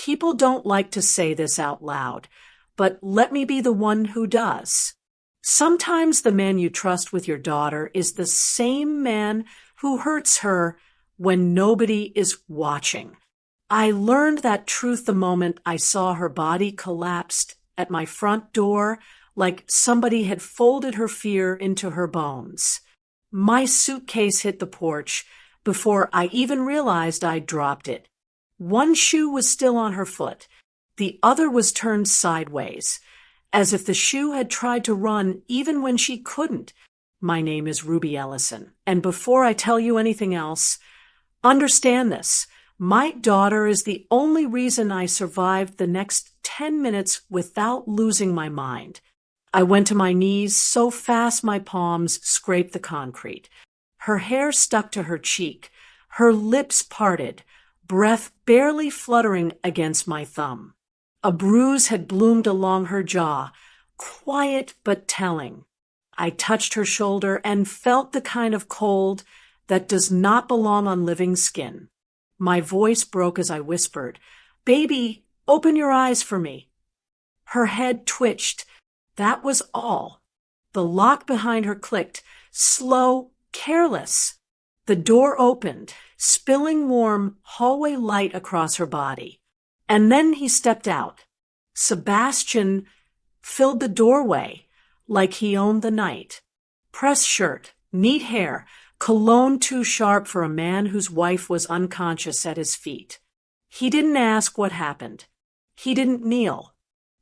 People don't like to say this out loud, but let me be the one who does. Sometimes the man you trust with your daughter is the same man who hurts her when nobody is watching. I learned that truth the moment I saw her body collapsed at my front door like somebody had folded her fear into her bones. My suitcase hit the porch before I even realized I'd dropped it. One shoe was still on her foot. The other was turned sideways, as if the shoe had tried to run even when she couldn't. My name is Ruby Ellison, and before I tell you anything else, understand this. My daughter is the only reason I survived the next 10 minutes without losing my mind. I went to my knees so fast my palms scraped the concrete. Her hair stuck to her cheek, her lips parted, breath barely fluttering against my thumb. A bruise had bloomed along her jaw, quiet but telling. I touched her shoulder and felt the kind of cold that does not belong on living skin. My voice broke as I whispered, "Baby, open your eyes for me." Her head twitched. That was all. The lock behind her clicked, slow, careless. The door opened, spilling warm hallway light across her body. And then he stepped out. Sebastian filled the doorway like he owned the night. Press shirt, neat hair, cologne too sharp for a man whose wife was unconscious at his feet. He didn't ask what happened. He didn't kneel.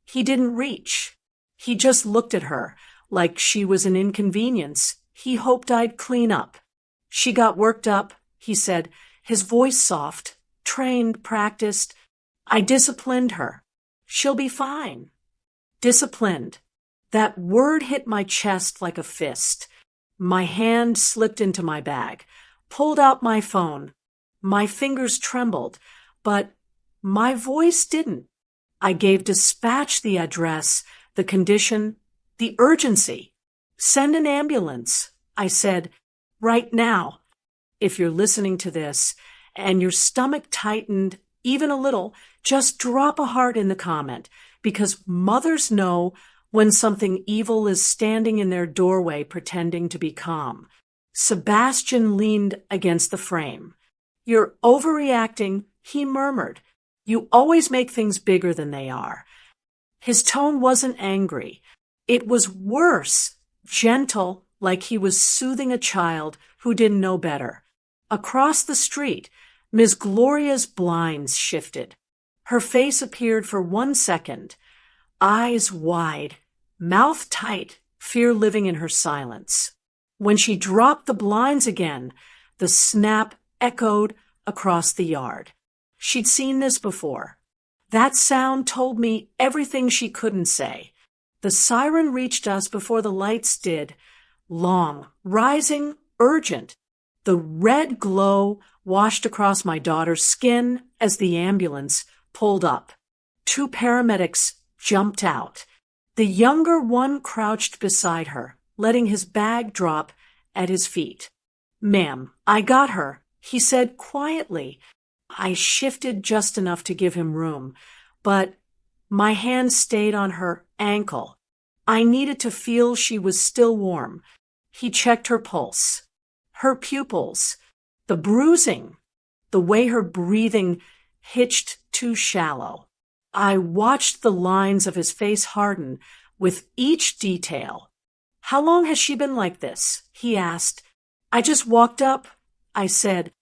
He didn't reach. He just looked at her like she was an inconvenience he hoped I'd clean up. She got worked up, he said, his voice soft, trained, practiced. I disciplined her. She'll be fine. Disciplined. That word hit my chest like a fist. My hand slipped into my bag, pulled out my phone. My fingers trembled, but my voice didn't. I gave dispatch the address, the condition, the urgency. Send an ambulance, I said, right now. If you're listening to this and your stomach tightened even a little, just drop a heart in the comment, because mothers know when something evil is standing in their doorway pretending to be calm. Sebastian leaned against the frame. "You're overreacting," he murmured. "You always make things bigger than they are." His tone wasn't angry. It was worse, gentle, like he was soothing a child who didn't know better. Across the street, Miss Gloria's blinds shifted. Her face appeared for 1 second, eyes wide, mouth tight, fear living in her silence. When she dropped the blinds again, the snap echoed across the yard. She'd seen this before. That sound told me everything she couldn't say. The siren reached us before the lights did, long, rising, urgent. The red glow washed across my daughter's skin as the ambulance pulled up. 2 paramedics jumped out. The younger one crouched beside her, letting his bag drop at his feet. "Ma'am, I got her," he said quietly. I shifted just enough to give him room, but my hand stayed on her ankle. I needed to feel she was still warm. He checked her pulse, her pupils, the bruising, the way her breathing hitched too shallow. I watched the lines of his face harden with each detail. "How long has she been like this?" he asked. "I just walked up," I said.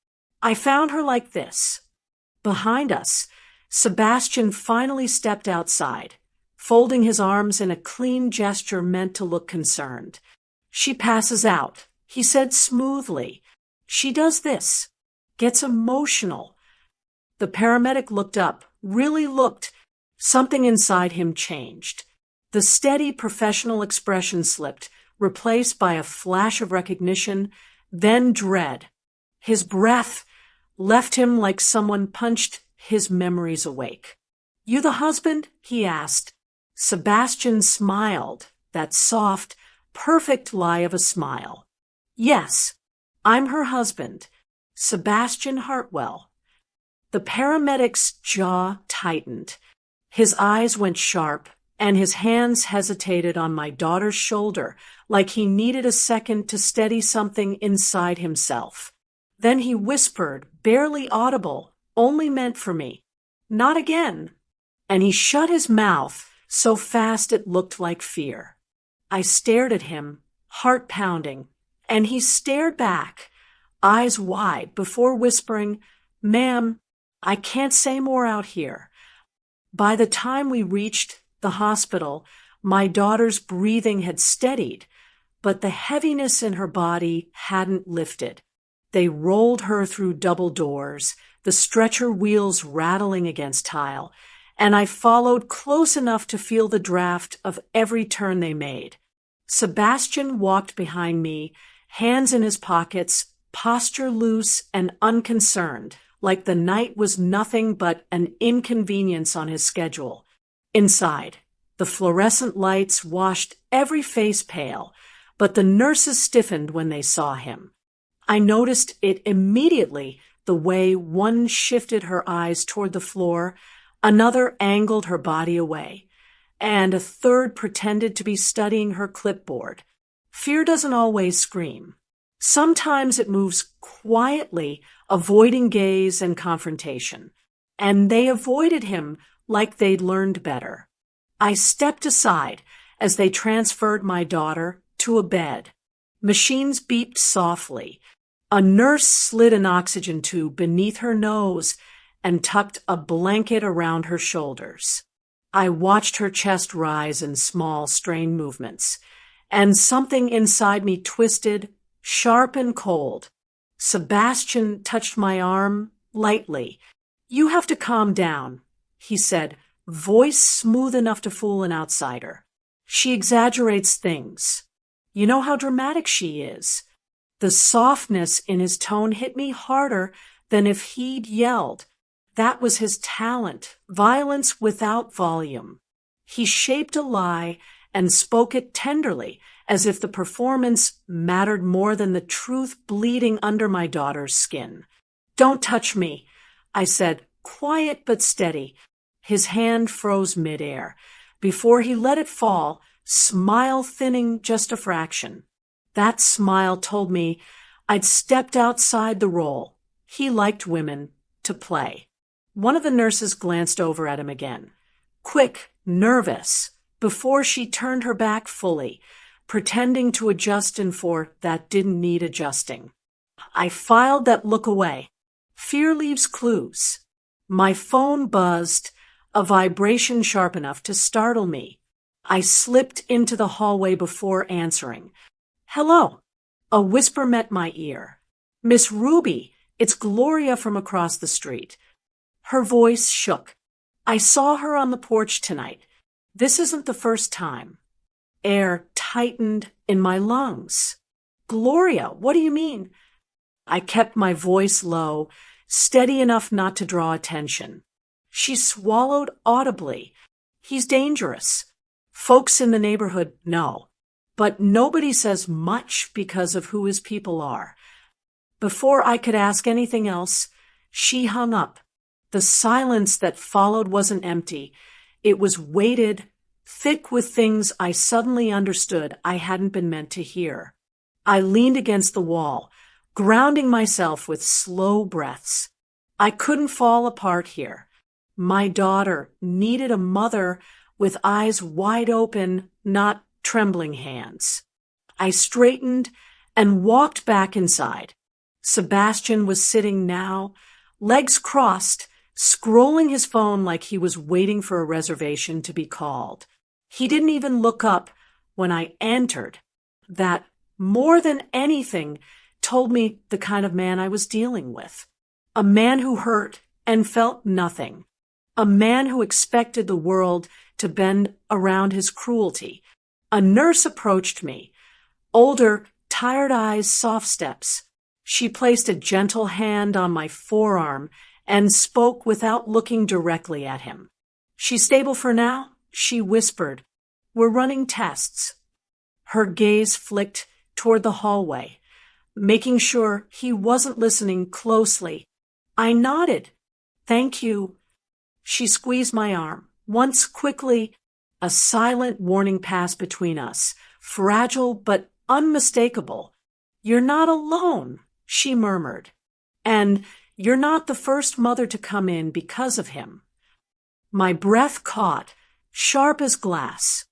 "I found her like this." Behind us, Sebastian finally stepped outside, folding his arms in a clean gesture meant to look concerned. "She passes out," he said smoothly. "She does this, gets emotional." The paramedic looked up, really looked. Something inside him changed. The steady professional expression slipped, replaced by a flash of recognition, then dread. His breath left him like someone punched his memories awake. "You the husband?" he asked. Sebastian smiled, that soft, perfect lie of a smile. "Yes, I'm her husband, Sebastian Hartwell." The paramedic's jaw tightened. His eyes went sharp, and his hands hesitated on my daughter's shoulder, like he needed a second to steady something inside himself. Then he whispered, barely audible, only meant for me, "Not again." And he shut his mouth so fast it looked like fear. I stared at him, heart pounding, and he stared back, eyes wide, before whispering, "Ma'am, I can't say more out here." By the time we reached the hospital, my daughter's breathing had steadied, but the heaviness in her body hadn't lifted. They rolled her through double doors, the stretcher wheels rattling against tile, and I followed close enough to feel the draft of every turn they made. Sebastian walked behind me, hands in his pockets, posture loose and unconcerned, like the night was nothing but an inconvenience on his schedule. Inside, the fluorescent lights washed every face pale, but the nurses stiffened when they saw him. I noticed it immediately, the way one shifted her eyes toward the floor, another angled her body away, and a third pretended to be studying her clipboard. Fear doesn't always scream. Sometimes it moves quietly, avoiding gaze and confrontation. And they avoided him like they'd learned better. I stepped aside as they transferred my daughter to a bed. Machines beeped softly. A nurse slid an oxygen tube beneath her nose and tucked a blanket around her shoulders. I watched her chest rise in small, strained movements, and something inside me twisted, sharp and cold. Sebastian touched my arm lightly. "You have to calm down," he said, voice smooth enough to fool an outsider. "She exaggerates things. You know how dramatic she is." The softness in his tone hit me harder than if he'd yelled. That was his talent, violence without volume. He shaped a lie and spoke it tenderly, as if the performance mattered more than the truth bleeding under my daughter's skin. "Don't touch me," I said, quiet but steady. His hand froze midair. Before he let it fall, smile thinning just a fraction. That smile told me I'd stepped outside the role. He liked women to play. One of the nurses glanced over at him again. Quick, nervous, before she turned her back fully, pretending to adjust in for that didn't need adjusting. I filed that look away. Fear leaves clues. My phone buzzed, a vibration sharp enough to startle me. I slipped into the hallway before answering. "Hello." A whisper met my ear. "Miss Ruby, it's Gloria from across the street." Her voice shook. "I saw her on the porch tonight. This isn't the first time." Air tightened in my lungs. "Gloria, what do you mean?" I kept my voice low, steady enough not to draw attention. She swallowed audibly. "He's dangerous. Folks in the neighborhood know. But nobody says much because of who his people are." Before I could ask anything else, she hung up. The silence that followed wasn't empty. It was weighted, thick with things I suddenly understood I hadn't been meant to hear. I leaned against the wall, grounding myself with slow breaths. I couldn't fall apart here. My daughter needed a mother with eyes wide open, not trembling hands. I straightened and walked back inside. Sebastian was sitting now, legs crossed, scrolling his phone like he was waiting for a reservation to be called. He didn't even look up when I entered. That, more than anything, told me the kind of man I was dealing with. A man who hurt and felt nothing. A man who expected the world to bend around his cruelty. A nurse approached me. Older, tired eyes, soft steps. She placed a gentle hand on my forearm and spoke without looking directly at him. "She's stable for now?" she whispered. "We're running tests." Her gaze flicked toward the hallway, making sure he wasn't listening closely. I nodded. Thank you. She squeezed my arm. Once quickly, a silent warning passed between us, fragile but unmistakable. You're not alone, she murmured. And you're not the first mother to come in because of him. My breath caught, sharp as glass.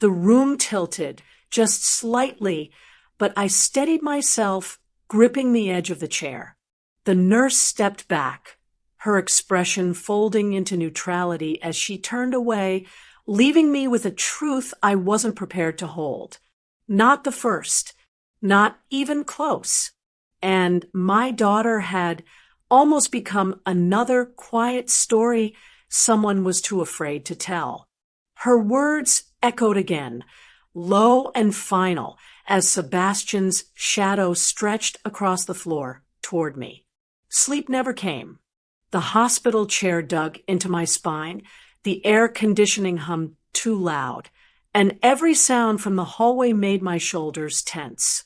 The room tilted, just slightly, but I steadied myself, gripping the edge of the chair. The nurse stepped back, her expression folding into neutrality as she turned away, leaving me with a truth I wasn't prepared to hold. Not the first, not even close. And my daughter had almost become another quiet story someone was too afraid to tell. Her words echoed again, low and final, as Sebastian's shadow stretched across the floor toward me. Sleep never came. The hospital chair dug into my spine, the air conditioning hummed too loud, and every sound from the hallway made my shoulders tense.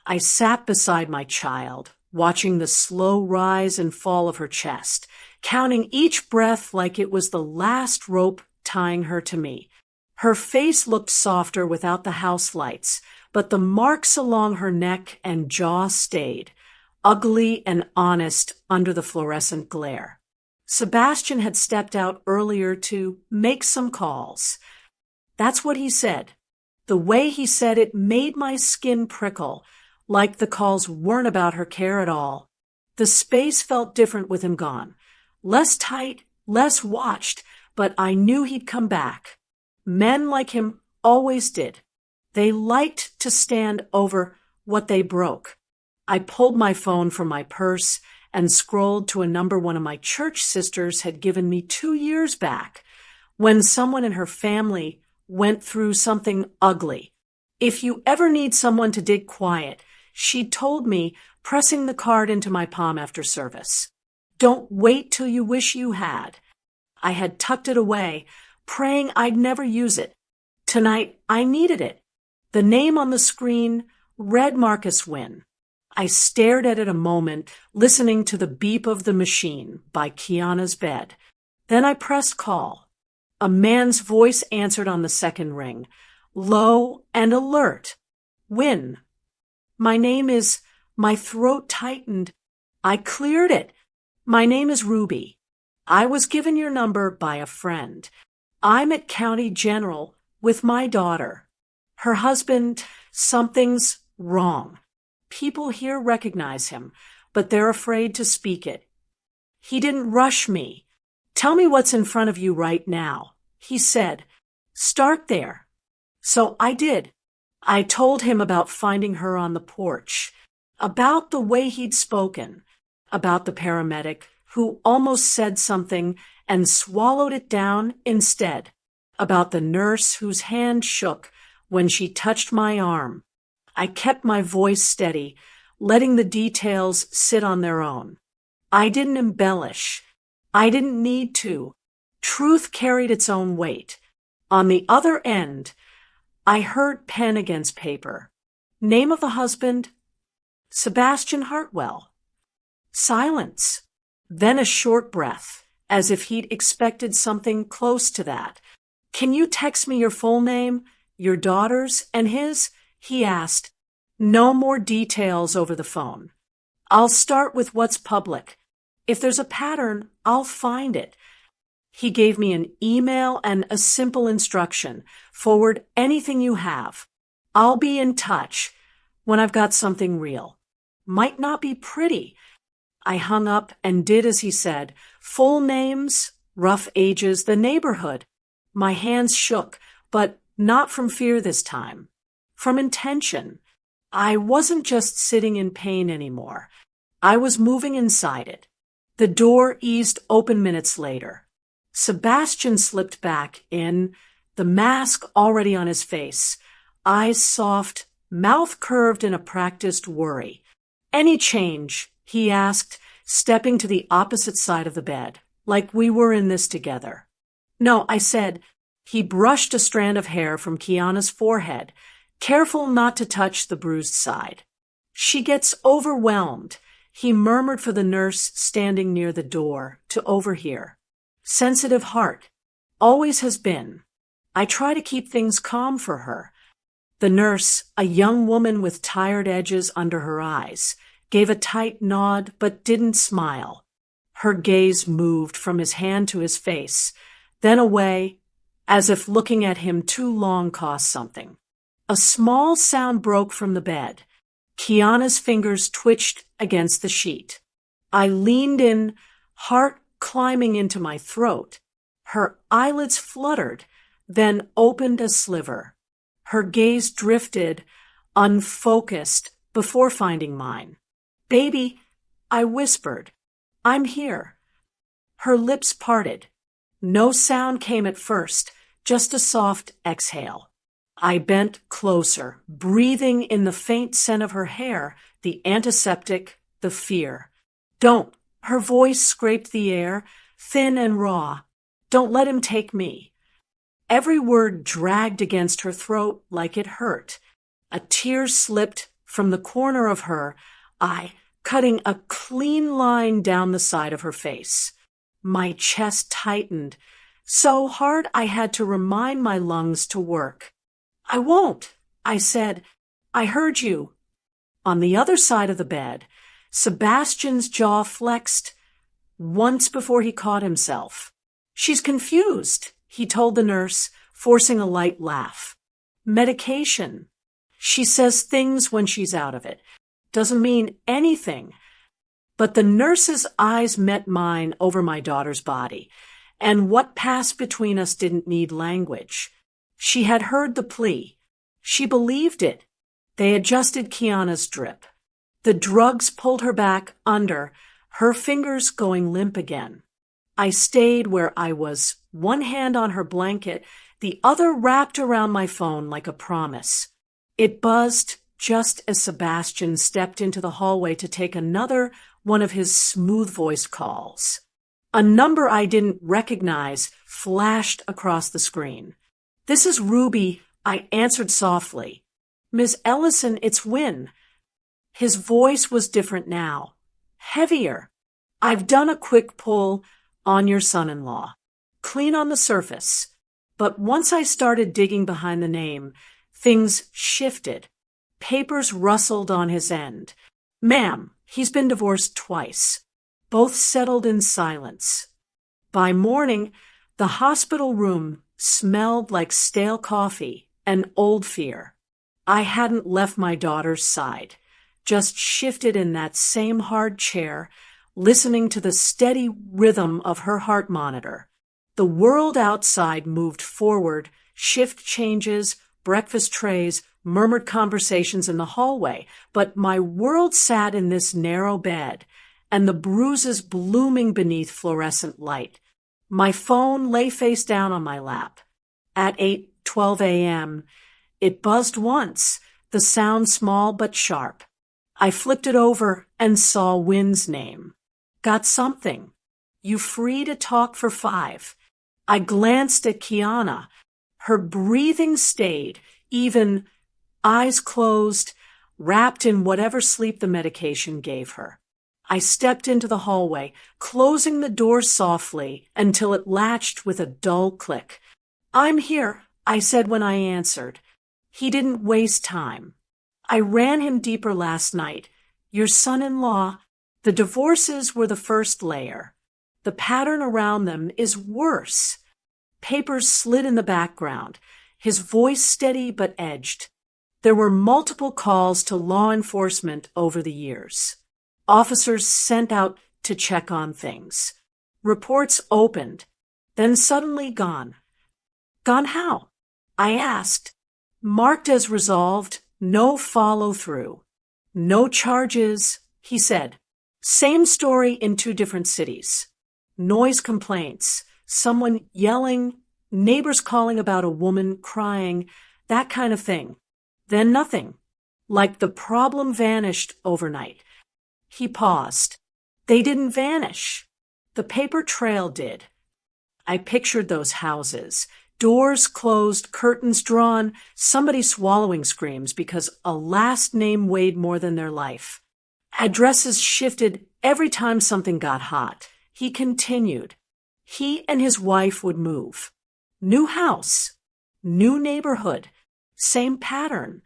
I sat beside my child, watching the slow rise and fall of her chest, counting each breath like it was the last rope tying her to me. Her face looked softer without the house lights, but the marks along her neck and jaw stayed, ugly and honest under the fluorescent glare. Sebastian had stepped out earlier to make some calls. That's what he said. The way he said it made my skin prickle, like the calls weren't about her care at all. The space felt different with him gone. Less tight, less watched, but I knew he'd come back. Men like him always did. They liked to stand over what they broke. I pulled my phone from my purse and scrolled to a number one of my church sisters had given me 2 years back, when someone in her family went through something ugly. If you ever need someone to dig quiet, she told me, pressing the card into my palm after service. Don't wait till you wish you had. I had tucked it away, praying I'd never use it. Tonight, I needed it. The name on the screen read Marcus Wynn. I stared at it a moment, listening to the beep of the machine by Kiana's bed. Then I pressed call. A man's voice answered on the second ring, low and alert. Wynn. My name is... My throat tightened. I cleared it. My name is Ruby. I was given your number by a friend. I'm at County General with my daughter. Her husband, something's wrong. People here recognize him, but they're afraid to speak it. He didn't rush me. Tell me what's in front of you right now. He said, start there. So I did. I told him about finding her on the porch, about the way he'd spoken, about the paramedic who almost said something and swallowed it down instead, about the nurse whose hand shook when she touched my arm. I kept my voice steady, letting the details sit on their own. I didn't embellish. I didn't need to. Truth carried its own weight. On the other end, I heard pen against paper. Name of the husband? Sebastian Hartwell. Silence. Then a short breath, as if he'd expected something close to that. Can you text me your full name, your daughter's, and his? He asked. No more details over the phone. I'll start with what's public. If there's a pattern, I'll find it. He gave me an email and a simple instruction. Forward anything you have. I'll be in touch when I've got something real. Might not be pretty. I hung up and did as he said. Full names, rough ages, the neighborhood. My hands shook, but not from fear this time. From intention. I wasn't just sitting in pain anymore. I was moving inside it. The door eased open minutes later. Sebastian slipped back in, the mask already on his face, eyes soft, mouth curved in a practiced worry. Any change? He asked, stepping to the opposite side of the bed, like we were in this together. No, I said. He brushed a strand of hair from Kiana's forehead, careful not to touch the bruised side. She gets overwhelmed, he murmured for the nurse standing near the door to to overhear. Sensitive heart. Always has been. I try to keep things calm for her. The nurse, a young woman with tired edges under her eyes, gave a tight nod but didn't smile. Her gaze moved from his hand to his face, then away, as if looking at him too long cost something. A small sound broke from the bed. Kiana's fingers twitched against the sheet. I leaned in, heart climbing into my throat. Her eyelids fluttered, then opened a sliver. Her gaze drifted, unfocused, before finding mine. "Baby," I whispered. "I'm here." Her lips parted. No sound came at first, just a soft exhale. I bent closer, breathing in the faint scent of her hair, the antiseptic, the fear. "Don't." Her voice scraped the air, thin and raw. "Don't let him take me." Every word dragged against her throat like it hurt. A tear slipped from the corner of her eye, cutting a clean line down the side of her face. My chest tightened, so hard I had to remind my lungs to work. "I won't," I said. "I heard you." On the other side of the bed, Sebastian's jaw flexed once before he caught himself. "She's confused," he told the nurse, forcing a light laugh. "Medication. She says things when she's out of it. Doesn't mean anything." But the nurse's eyes met mine over my daughter's body, and what passed between us didn't need language. She had heard the plea. She believed it. They adjusted Kiana's drip. The drugs pulled her back under, her fingers going limp again. I stayed where I was, one hand on her blanket, the other wrapped around my phone like a promise. It buzzed just as Sebastian stepped into the hallway to take another one of his smooth-voiced calls. A number I didn't recognize flashed across the screen. "This is Ruby," I answered softly. "Miss Ellison, it's Wynne." His voice was different now, heavier. "I've done a quick pull on your son-in-law. Clean on the surface. But once I started digging behind the name, things shifted. Papers rustled on his end. Ma'am, he's been divorced twice." Both settled in silence. By morning, the hospital room smelled like stale coffee and old fear. I hadn't left my daughter's side, just shifted in that same hard chair, listening to the steady rhythm of her heart monitor. The world outside moved forward, shift changes, breakfast trays, murmured conversations in the hallway, but my world sat in this narrow bed, and the bruises blooming beneath fluorescent light. My phone lay face down on my lap. At 8:12 a.m., it buzzed once, the sound small but sharp. I flipped it over and saw Wynne's name. "Got something. You free to talk for 5. I glanced at Kiana. Her breathing stayed, even eyes closed, wrapped in whatever sleep the medication gave her. I stepped into the hallway, closing the door softly until it latched with a dull click. "I'm here," I said when I answered. He didn't waste time. "I ran him deeper last night. Your son-in-law." The divorces were the first layer. The pattern around them is worse. Papers slid in the background, his voice steady but edged. There were multiple calls to law enforcement over the years. Officers sent out to check on things. Reports opened, then suddenly gone. "Gone how?" I asked. "Marked as resolved, no follow-through. No charges," he said. Same story in 2 different cities. Noise complaints, someone yelling, neighbors calling about a woman crying, that kind of thing. Then nothing. Like the problem vanished overnight. He paused. They didn't vanish. The paper trail did. I pictured those houses. Doors closed, curtains drawn, somebody swallowing screams because a last name weighed more than their life. Addresses shifted every time something got hot. He continued. He and his wife would move. New house, new neighborhood, same pattern.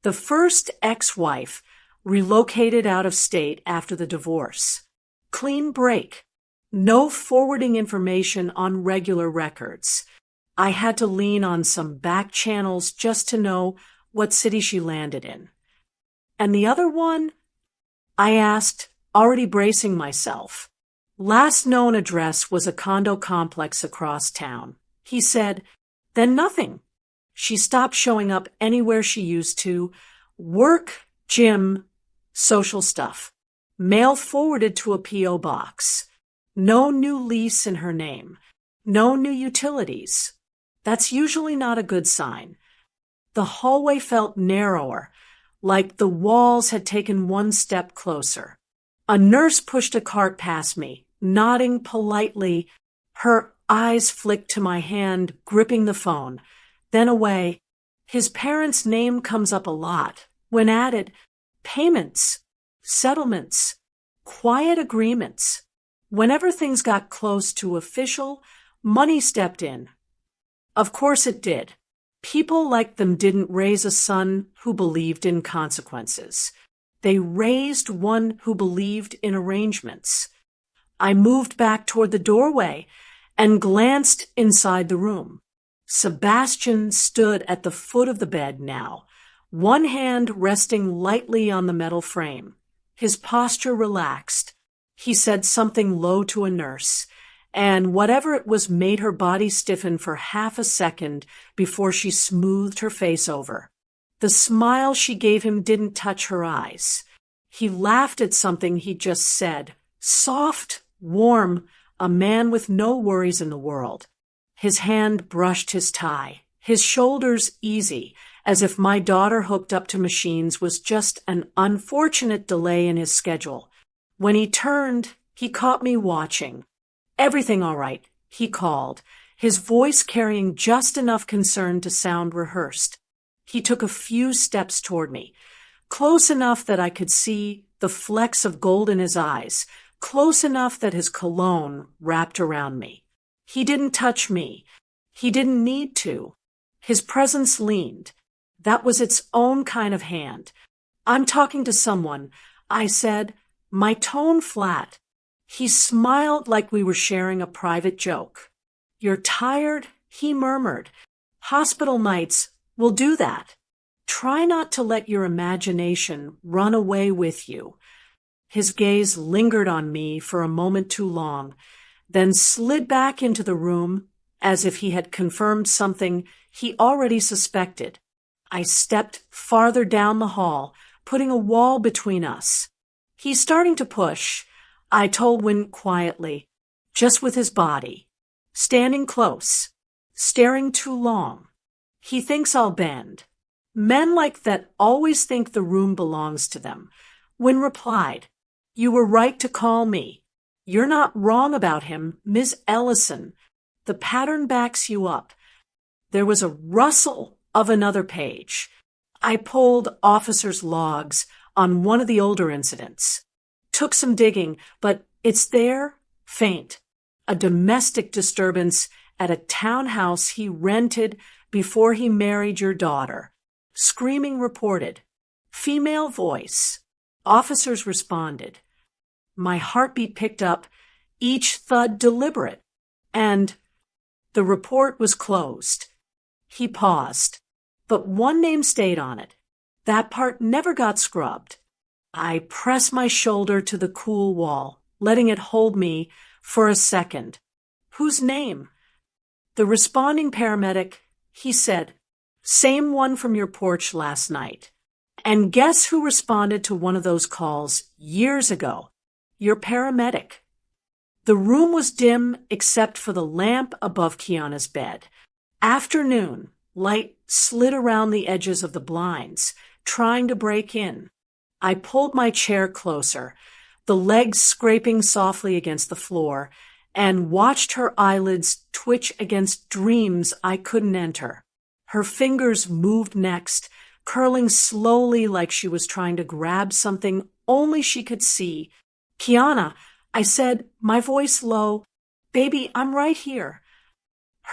The first ex-wife relocated out of state after the divorce. Clean break. No forwarding information on regular records. I had to lean on some back channels just to know what city she landed in. And the other one? I asked, already bracing myself. Last known address was a condo complex across town. He said, then nothing. She stopped showing up anywhere she used to. Work, gym, social stuff. Mail forwarded to a P.O. box. No new lease in her name. No new utilities. That's usually not a good sign. The hallway felt narrower, like the walls had taken one step closer. A nurse pushed a cart past me, nodding politely. Her eyes flicked to my hand, gripping the phone, then away. His parents' name comes up a lot. When added, payments, settlements, quiet agreements. Whenever things got close to official, money stepped in. Of course it did. People like them didn't raise a son who believed in consequences. They raised one who believed in arrangements. I moved back toward the doorway and glanced inside the room. Sebastian stood at the foot of the bed now, one hand resting lightly on the metal frame. His posture relaxed. He said something low to a nurse, and whatever it was made her body stiffen for half a second before she smoothed her face over. The smile she gave him didn't touch her eyes. He laughed at something he'd just said. Soft, warm, a man with no worries in the world. His hand brushed his tie, his shoulders easy, as if my daughter hooked up to machines was just an unfortunate delay in his schedule. When he turned, he caught me watching. Everything all right, he called, his voice carrying just enough concern to sound rehearsed. He took a few steps toward me, close enough that I could see the flecks of gold in his eyes, close enough that his cologne wrapped around me. He didn't touch me. He didn't need to. His presence leaned. That was its own kind of hand. I'm talking to someone, I said, my tone flat. He smiled like we were sharing a private joke. You're tired? He murmured. Hospital nights will do that. Try not to let your imagination run away with you. His gaze lingered on me for a moment too long, then slid back into the room as if he had confirmed something he already suspected. I stepped farther down the hall, putting a wall between us. He's starting to push, I told Wynne quietly, just with his body. Standing close, staring too long. He thinks I'll bend. Men like that always think the room belongs to them. Wynne replied, You were right to call me. You're not wrong about him, Miss Ellison. The pattern backs you up. There was a rustle of another page. I pulled officers' logs on one of the older incidents. Took some digging, but it's there, faint. A domestic disturbance at a townhouse he rented before he married your daughter. Screaming reported. Female voice. Officers responded. My heartbeat picked up, each thud deliberate, and the report was closed. He paused, but one name stayed on it. That part never got scrubbed. I pressed my shoulder to the cool wall, letting it hold me for a second. Whose name? The responding paramedic, he said, same one from your porch last night. And guess who responded to one of those calls years ago? Your paramedic. The room was dim except for the lamp above Kiana's bed. Afternoon, light slid around the edges of the blinds, trying to break in. I pulled my chair closer, the legs scraping softly against the floor, and watched her eyelids twitch against dreams I couldn't enter. Her fingers moved next, curling slowly like she was trying to grab something only she could see. Kiana, I said, my voice low, "Baby, I'm right here."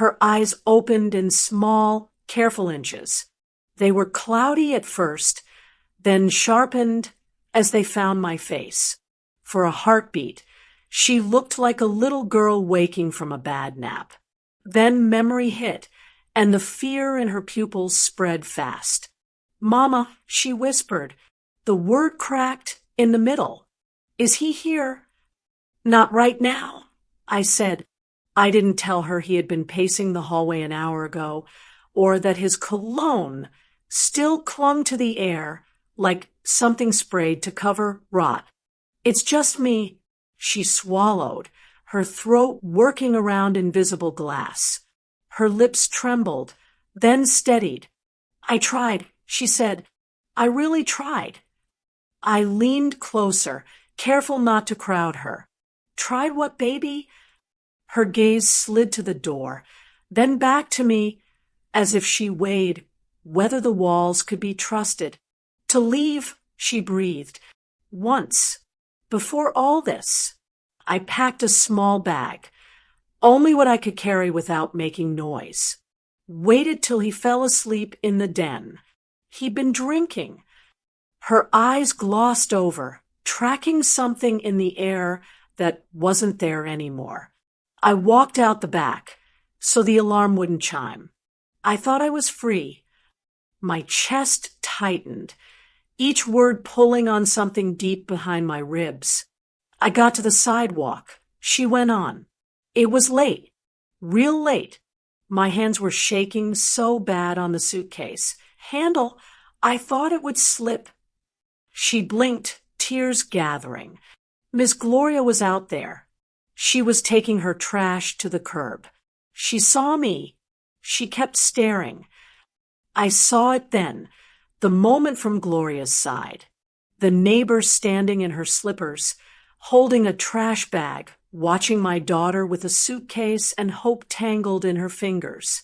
Her eyes opened in small, careful inches. They were cloudy at first, then sharpened as they found my face. For a heartbeat, she looked like a little girl waking from a bad nap. Then memory hit, and the fear in her pupils spread fast. "Mama," she whispered. The word cracked in the middle. "Is he here?" "Not right now," I said. I didn't tell her he had been pacing the hallway an hour ago, or that his cologne still clung to the air like something sprayed to cover rot. "It's just me." She swallowed, her throat working around invisible glass. Her lips trembled, then steadied. "I tried," she said. "I really tried." I leaned closer, careful not to crowd her. "Tried what, baby?" Her gaze slid to the door, then back to me, as if she weighed whether the walls could be trusted. "To leave," she breathed. "Once. Before all this." I packed a small bag, only what I could carry without making noise. Waited till he fell asleep in the den. He'd been drinking. Her eyes glossed over, tracking something in the air that wasn't there anymore. I walked out the back, so the alarm wouldn't chime. I thought I was free. My chest tightened, each word pulling on something deep behind my ribs. I got to the sidewalk. She went on. It was late, real late. My hands were shaking so bad on the suitcase handle, I thought it would slip. She blinked, tears gathering. Miss Gloria was out there. She was taking her trash to the curb. She saw me. She kept staring. I saw it then, the moment from Gloria's side. The neighbor standing in her slippers, holding a trash bag, watching my daughter with a suitcase and hope tangled in her fingers.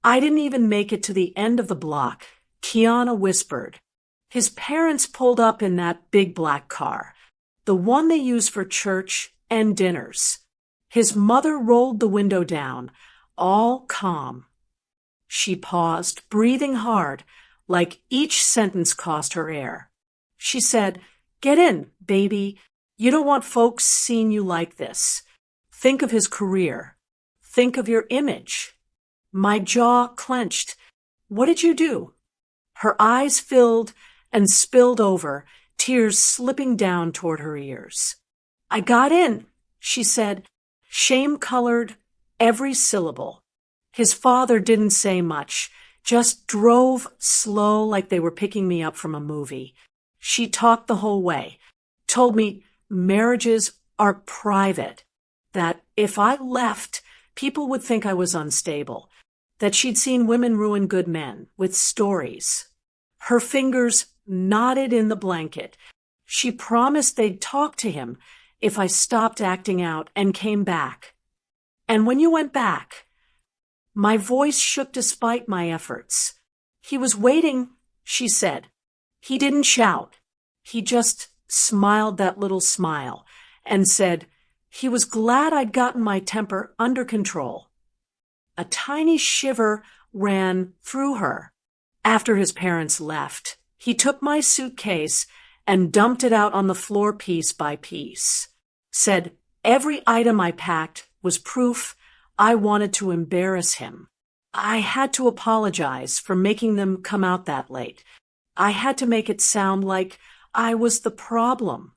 I didn't even make it to the end of the block. Kiana whispered. His parents pulled up in that big black car, the one they use for church and dinners. His mother rolled the window down, all calm. She paused, breathing hard, like each sentence cost her air. She said, "Get in, baby. You don't want folks seeing you like this. Think of his career. Think of your image." My jaw clenched. "What did you do?" Her eyes filled and spilled over, tears slipping down toward her ears. "I got in," she said, shame-colored every syllable. His father didn't say much, just drove slow like they were picking me up from a movie. She talked the whole way, told me marriages are private, that if I left, people would think I was unstable, that she'd seen women ruin good men with stories. Her fingers knotted in the blanket. She promised they'd talk to him if I stopped acting out and came back. "And when you went back?" My voice shook despite my efforts. "He was waiting," she said. He didn't shout. He just smiled that little smile and said he was glad I'd gotten my temper under control. A tiny shiver ran through her. After his parents left, he took my suitcase and dumped it out on the floor piece by piece. Said every item I packed was proof I wanted to embarrass him. I had to apologize for making them come out that late. I had to make it sound like I was the problem.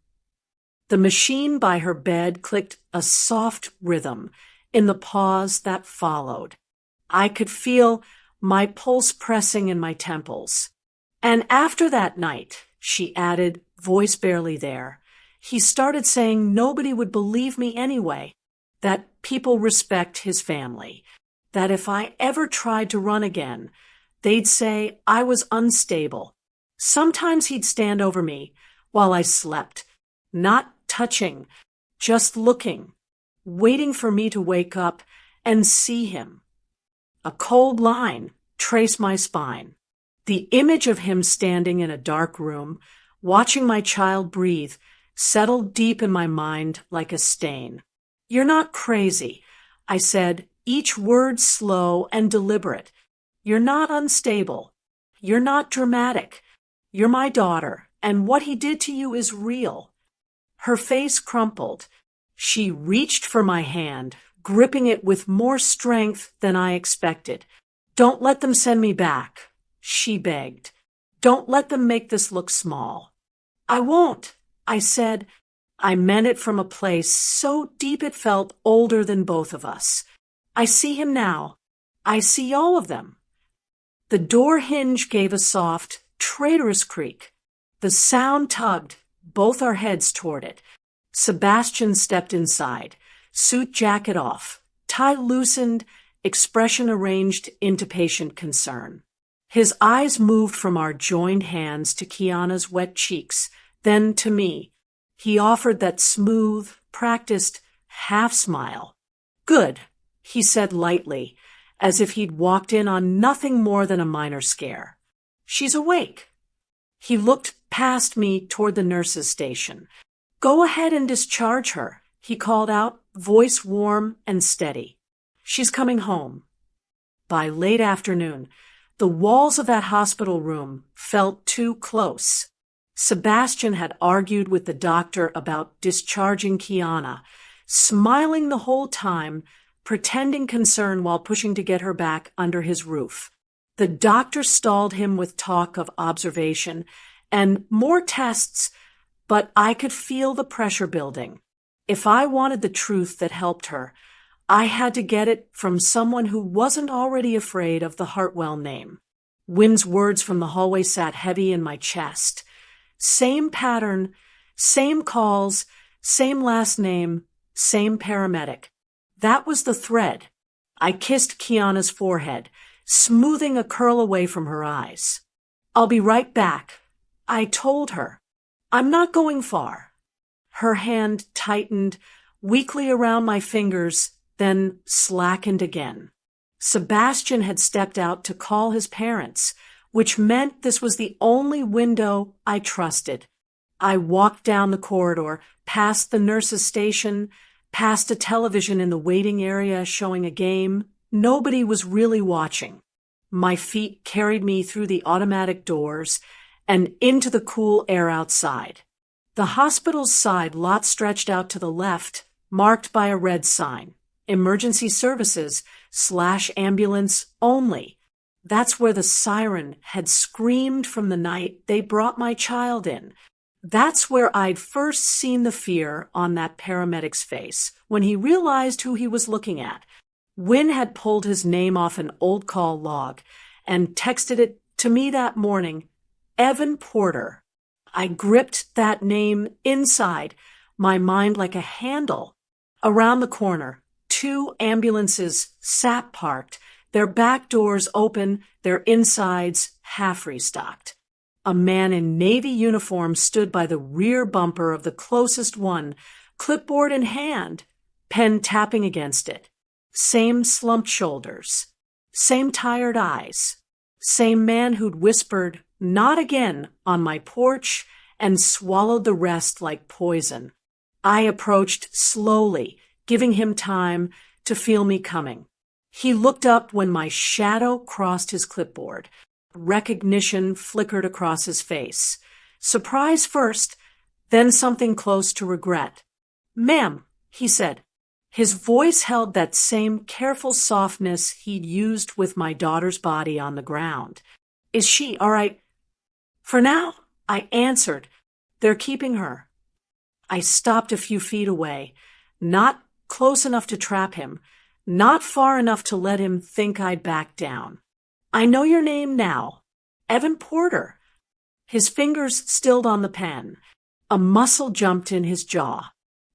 The machine by her bed clicked a soft rhythm in the pause that followed. I could feel my pulse pressing in my temples. "And after that night," she added, voice barely there, "he started saying nobody would believe me anyway, that people respect his family, that if I ever tried to run again, they'd say I was unstable. Sometimes he'd stand over me while I slept, not touching, just looking, waiting for me to wake up and see him. A cold line traced my spine. The image of him standing in a dark room, watching my child breathe, settled deep in my mind like a stain. "You're not crazy," I said, each word slow and deliberate. "You're not unstable. You're not dramatic. You're my daughter, and what he did to you is real." Her face crumpled. She reached for my hand, gripping it with more strength than I expected. "Don't let them send me back," she begged. "Don't let them make this look small." "I won't," I said. I meant it from a place so deep it felt older than both of us. "I see him now. I see all of them." The door hinge gave a soft, traitorous creak. The sound tugged both our heads toward it. Sebastian stepped inside, suit jacket off, tie loosened, expression arranged into patient concern. His eyes moved from our joined hands to Kiana's wet cheeks, then to me. He offered that smooth, practiced half-smile. "Good," he said lightly, as if he'd walked in on nothing more than a minor scare. "She's awake." He looked past me toward the nurse's station. "Go ahead and discharge her," he called out, voice warm and steady. "She's coming home." By late afternoon, the walls of that hospital room felt too close. Sebastian had argued with the doctor about discharging Kiana, smiling the whole time, pretending concern while pushing to get her back under his roof. The doctor stalled him with talk of observation and more tests, but I could feel the pressure building. If I wanted the truth that helped her, I had to get it from someone who wasn't already afraid of the Hartwell name. Wynn's words from the hallway sat heavy in my chest. Same pattern, same calls, same last name, same paramedic. That was the thread. I kissed Kiana's forehead, smoothing a curl away from her eyes. "I'll be right back," I told her. "I'm not going far." Her hand tightened weakly around my fingers, then slackened again. Sebastian had stepped out to call his parents, which meant this was the only window I trusted. I walked down the corridor, past the nurse's station, past a television in the waiting area showing a game. Nobody was really watching. My feet carried me through the automatic doors and into the cool air outside. The hospital's side lot stretched out to the left, marked by a red sign. Emergency services / ambulance only. That's where the siren had screamed from the night they brought my child in. That's where I'd first seen the fear on that paramedic's face when he realized who he was looking at. Wynn had pulled his name off an old call log and texted it to me that morning, Evan Porter. I gripped that name inside, my mind like a handle. Around the corner, 2 ambulances sat parked, their back doors open, their insides half restocked. A man in Navy uniform stood by the rear bumper of the closest one, clipboard in hand, pen tapping against it. Same slumped shoulders, same tired eyes, same man who'd whispered, "Not again," on my porch and swallowed the rest like poison. I approached slowly, giving him time to feel me coming. He looked up when my shadow crossed his clipboard. Recognition flickered across his face. Surprise first, then something close to regret. "Ma'am," he said. His voice held that same careful softness he'd used with my daughter's body on the ground. "Is she all right?" "For now," I answered. "They're keeping her." I stopped a few feet away, not close enough to trap him, not far enough to let him think I'd back down. "I know your name now. Evan Porter." His fingers stilled on the pen. A muscle jumped in his jaw.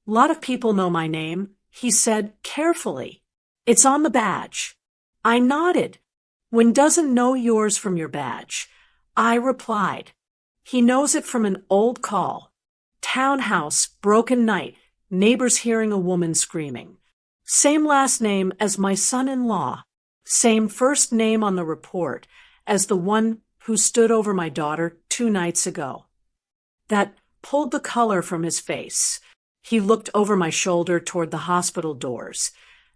"A lot of people know my name," he said carefully. "It's on the badge." I nodded. "Wynn doesn't know yours from your badge." I replied. "He knows it from an old call. Townhouse, broken night, neighbors hearing a woman screaming. Same last name as my son-in-law. Same first name on the report as the one who stood over my daughter 2 nights ago." That pulled the color from his face. He looked over my shoulder toward the hospital doors,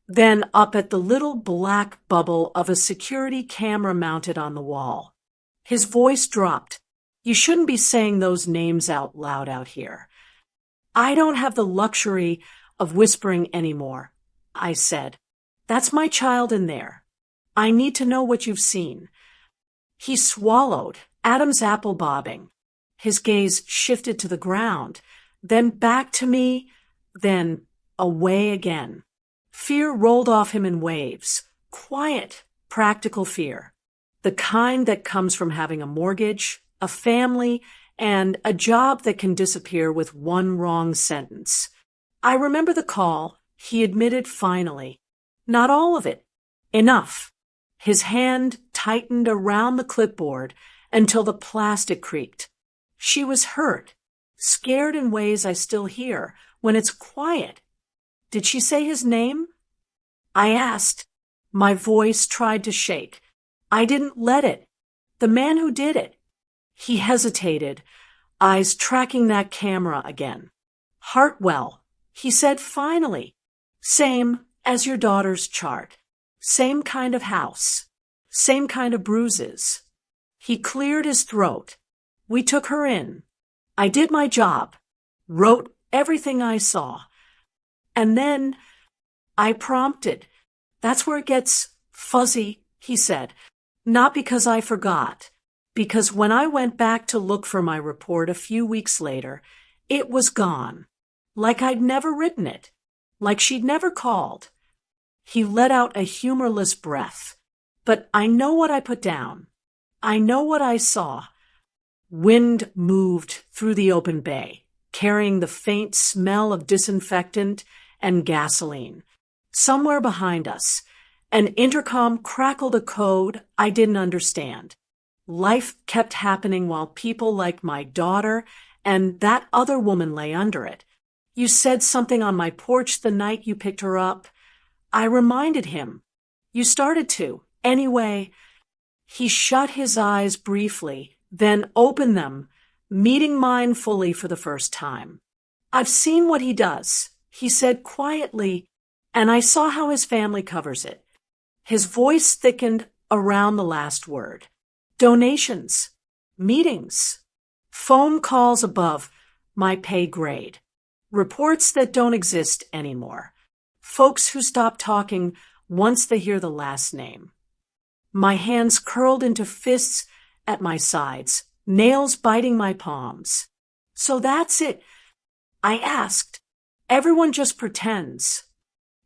then up at the little black bubble of a security camera mounted on the wall. His voice dropped. You shouldn't be saying those names out loud out here. I don't have the luxury of whispering anymore, I said. That's my child in there. I need to know what you've seen. He swallowed, Adam's apple bobbing. His gaze shifted to the ground, then back to me, then away again. Fear rolled off him in waves. Quiet, practical fear. The kind that comes from having a mortgage, a family, and a job that can disappear with one wrong sentence. I remember the call. He admitted finally. Not all of it. Enough. His hand tightened around the clipboard until the plastic creaked. She was hurt, scared in ways I still hear when it's quiet. Did she say his name? I asked. My voice tried to shake. I didn't let it. The man who did it. He hesitated, eyes tracking that camera again. Hartwell, he said finally. Same as your daughter's chart. Same kind of house. Same kind of bruises. He cleared his throat. We took her in. I did my job. Wrote everything I saw. And then I prompted. That's where it gets fuzzy, he said. Not because I forgot. Because when I went back to look for my report a few weeks later, it was gone. Like I'd never written it. Like she'd never called. He let out a humorless breath. But I know what I put down. I know what I saw. Wind moved through the open bay, carrying the faint smell of disinfectant and gasoline. Somewhere behind us, an intercom crackled a code I didn't understand. Life kept happening while people like my daughter and that other woman lay under it. You said something on my porch the night you picked her up. I reminded him. You started to. Anyway, he shut his eyes briefly, then opened them, meeting mine fully for the first time. I've seen what he does, he said quietly, and I saw how his family covers it. His voice thickened around the last word. Donations, meetings, phone calls above my pay grade, reports that don't exist anymore, folks who stop talking once they hear the last name. My hands curled into fists at my sides, nails biting my palms. So that's it, I asked. Everyone just pretends.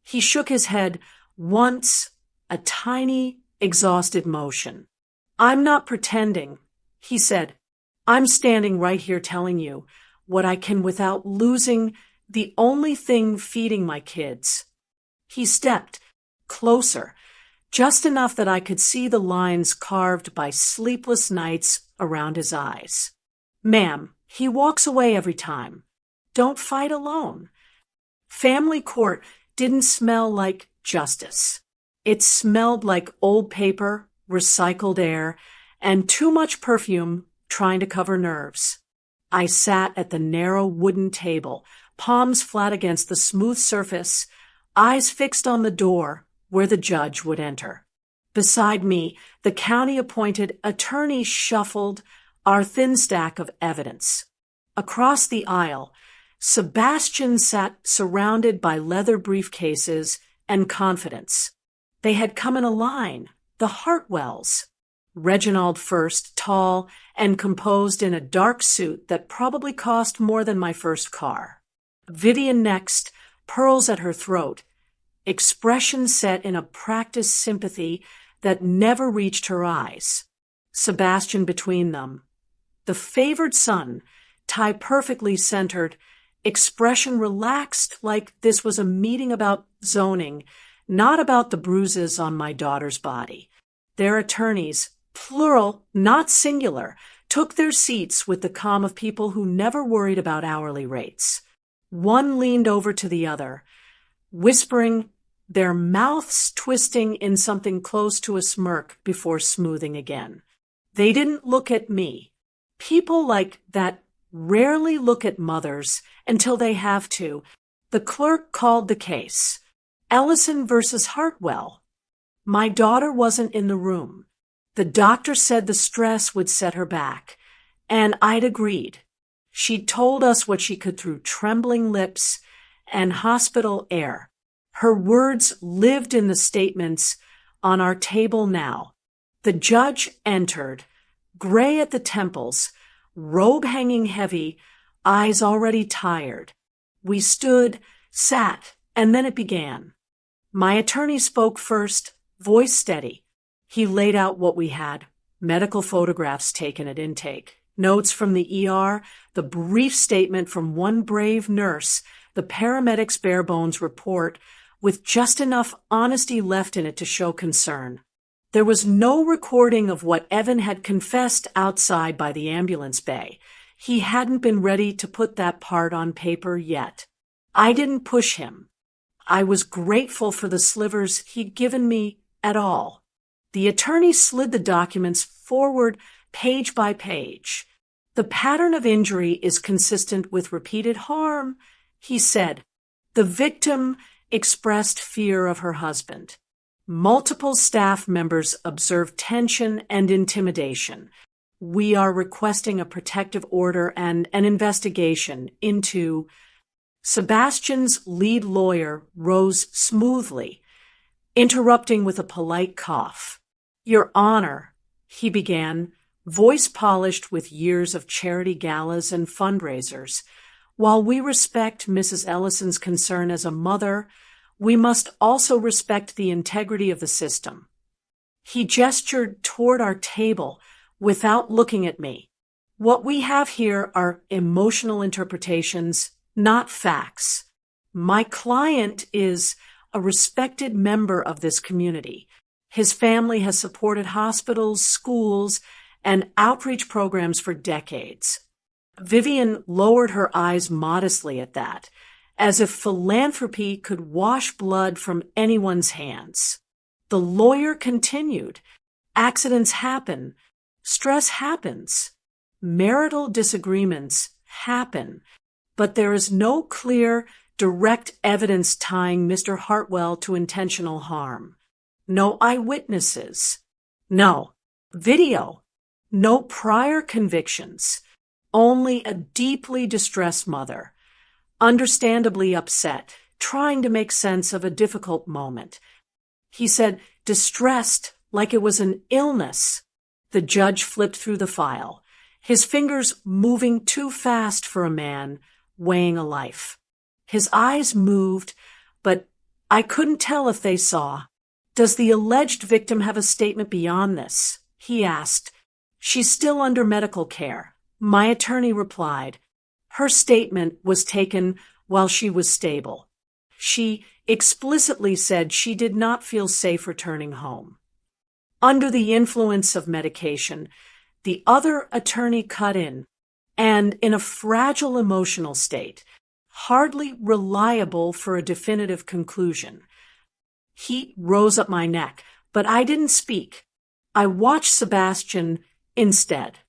He shook his head once, a tiny, exhausted motion. I'm not pretending, he said. I'm standing right here telling you what I can without losing the only thing feeding my kids. He stepped closer, just enough that I could see the lines carved by sleepless nights around his eyes. Ma'am, he walks away every time. Don't fight alone. Family court didn't smell like justice. It smelled like old paper, recycled air, and too much perfume trying to cover nerves. I sat at the narrow wooden table, palms flat against the smooth surface, eyes fixed on the door where the judge would enter. Beside me, the county-appointed attorney shuffled our thin stack of evidence. Across the aisle, Sebastian sat surrounded by leather briefcases and confidence. They had come in a line, the Hartwells. Reginald first, tall and composed in a dark suit that probably cost more than my first car. Vivian next, pearls at her throat, expression set in a practiced sympathy that never reached her eyes. Sebastian between them. The favored son, tie perfectly centered, expression relaxed like this was a meeting about zoning, not about the bruises on my daughter's body. Their attorneys, plural, not singular, took their seats with the calm of people who never worried about hourly rates. One leaned over to the other, whispering, their mouths twisting in something close to a smirk before smoothing again. They didn't look at me. People like that rarely look at mothers until they have to. The clerk called the case. Ellison versus Hartwell. My daughter wasn't in the room. The doctor said the stress would set her back, and I'd agreed. She told us what she could through trembling lips and hospital air. Her words lived in the statements on our table now. The judge entered, gray at the temples, robe hanging heavy, eyes already tired. We stood, sat, and then it began. My attorney spoke first, voice steady. He laid out what we had: medical photographs taken at intake, notes from the ER, the brief statement from one brave nurse, the paramedic's bare bones report, with just enough honesty left in it to show concern. There was no recording of what Evan had confessed outside by the ambulance bay. He hadn't been ready to put that part on paper yet. I didn't push him. I was grateful for the slivers he'd given me at all. The attorney slid the documents forward page by page. The pattern of injury is consistent with repeated harm, he said. The victim expressed fear of her husband. Multiple staff members observed tension and intimidation. We are requesting a protective order and an investigation into... Sebastian's lead lawyer rose smoothly, interrupting with a polite cough. Your Honor, he began, voice polished with years of charity galas and fundraisers. While we respect Mrs. Ellison's concern as a mother, we must also respect the integrity of the system. He gestured toward our table without looking at me. What we have here are emotional interpretations, not facts. My client is a respected member of this community. His family has supported hospitals, schools, and outreach programs for decades. Vivian lowered her eyes modestly at that, as if philanthropy could wash blood from anyone's hands. The lawyer continued. Accidents happen. Stress happens. Marital disagreements happen. But there is no clear, direct evidence tying Mr. Hartwell to intentional harm. No eyewitnesses. No video. No prior convictions. Only a deeply distressed mother, understandably upset, trying to make sense of a difficult moment. He said, distressed like it was an illness. The judge flipped through the file, his fingers moving too fast for a man weighing a life. His eyes moved, but I couldn't tell if they saw. Does the alleged victim have a statement beyond this? He asked. She's still under medical care. My attorney replied. Her statement was taken while she was stable. She explicitly said she did not feel safe returning home. Under the influence of medication, the other attorney cut in, and in a fragile emotional state, hardly reliable for a definitive conclusion. Heat rose up my neck, but I didn't speak. I watched Sebastian instead.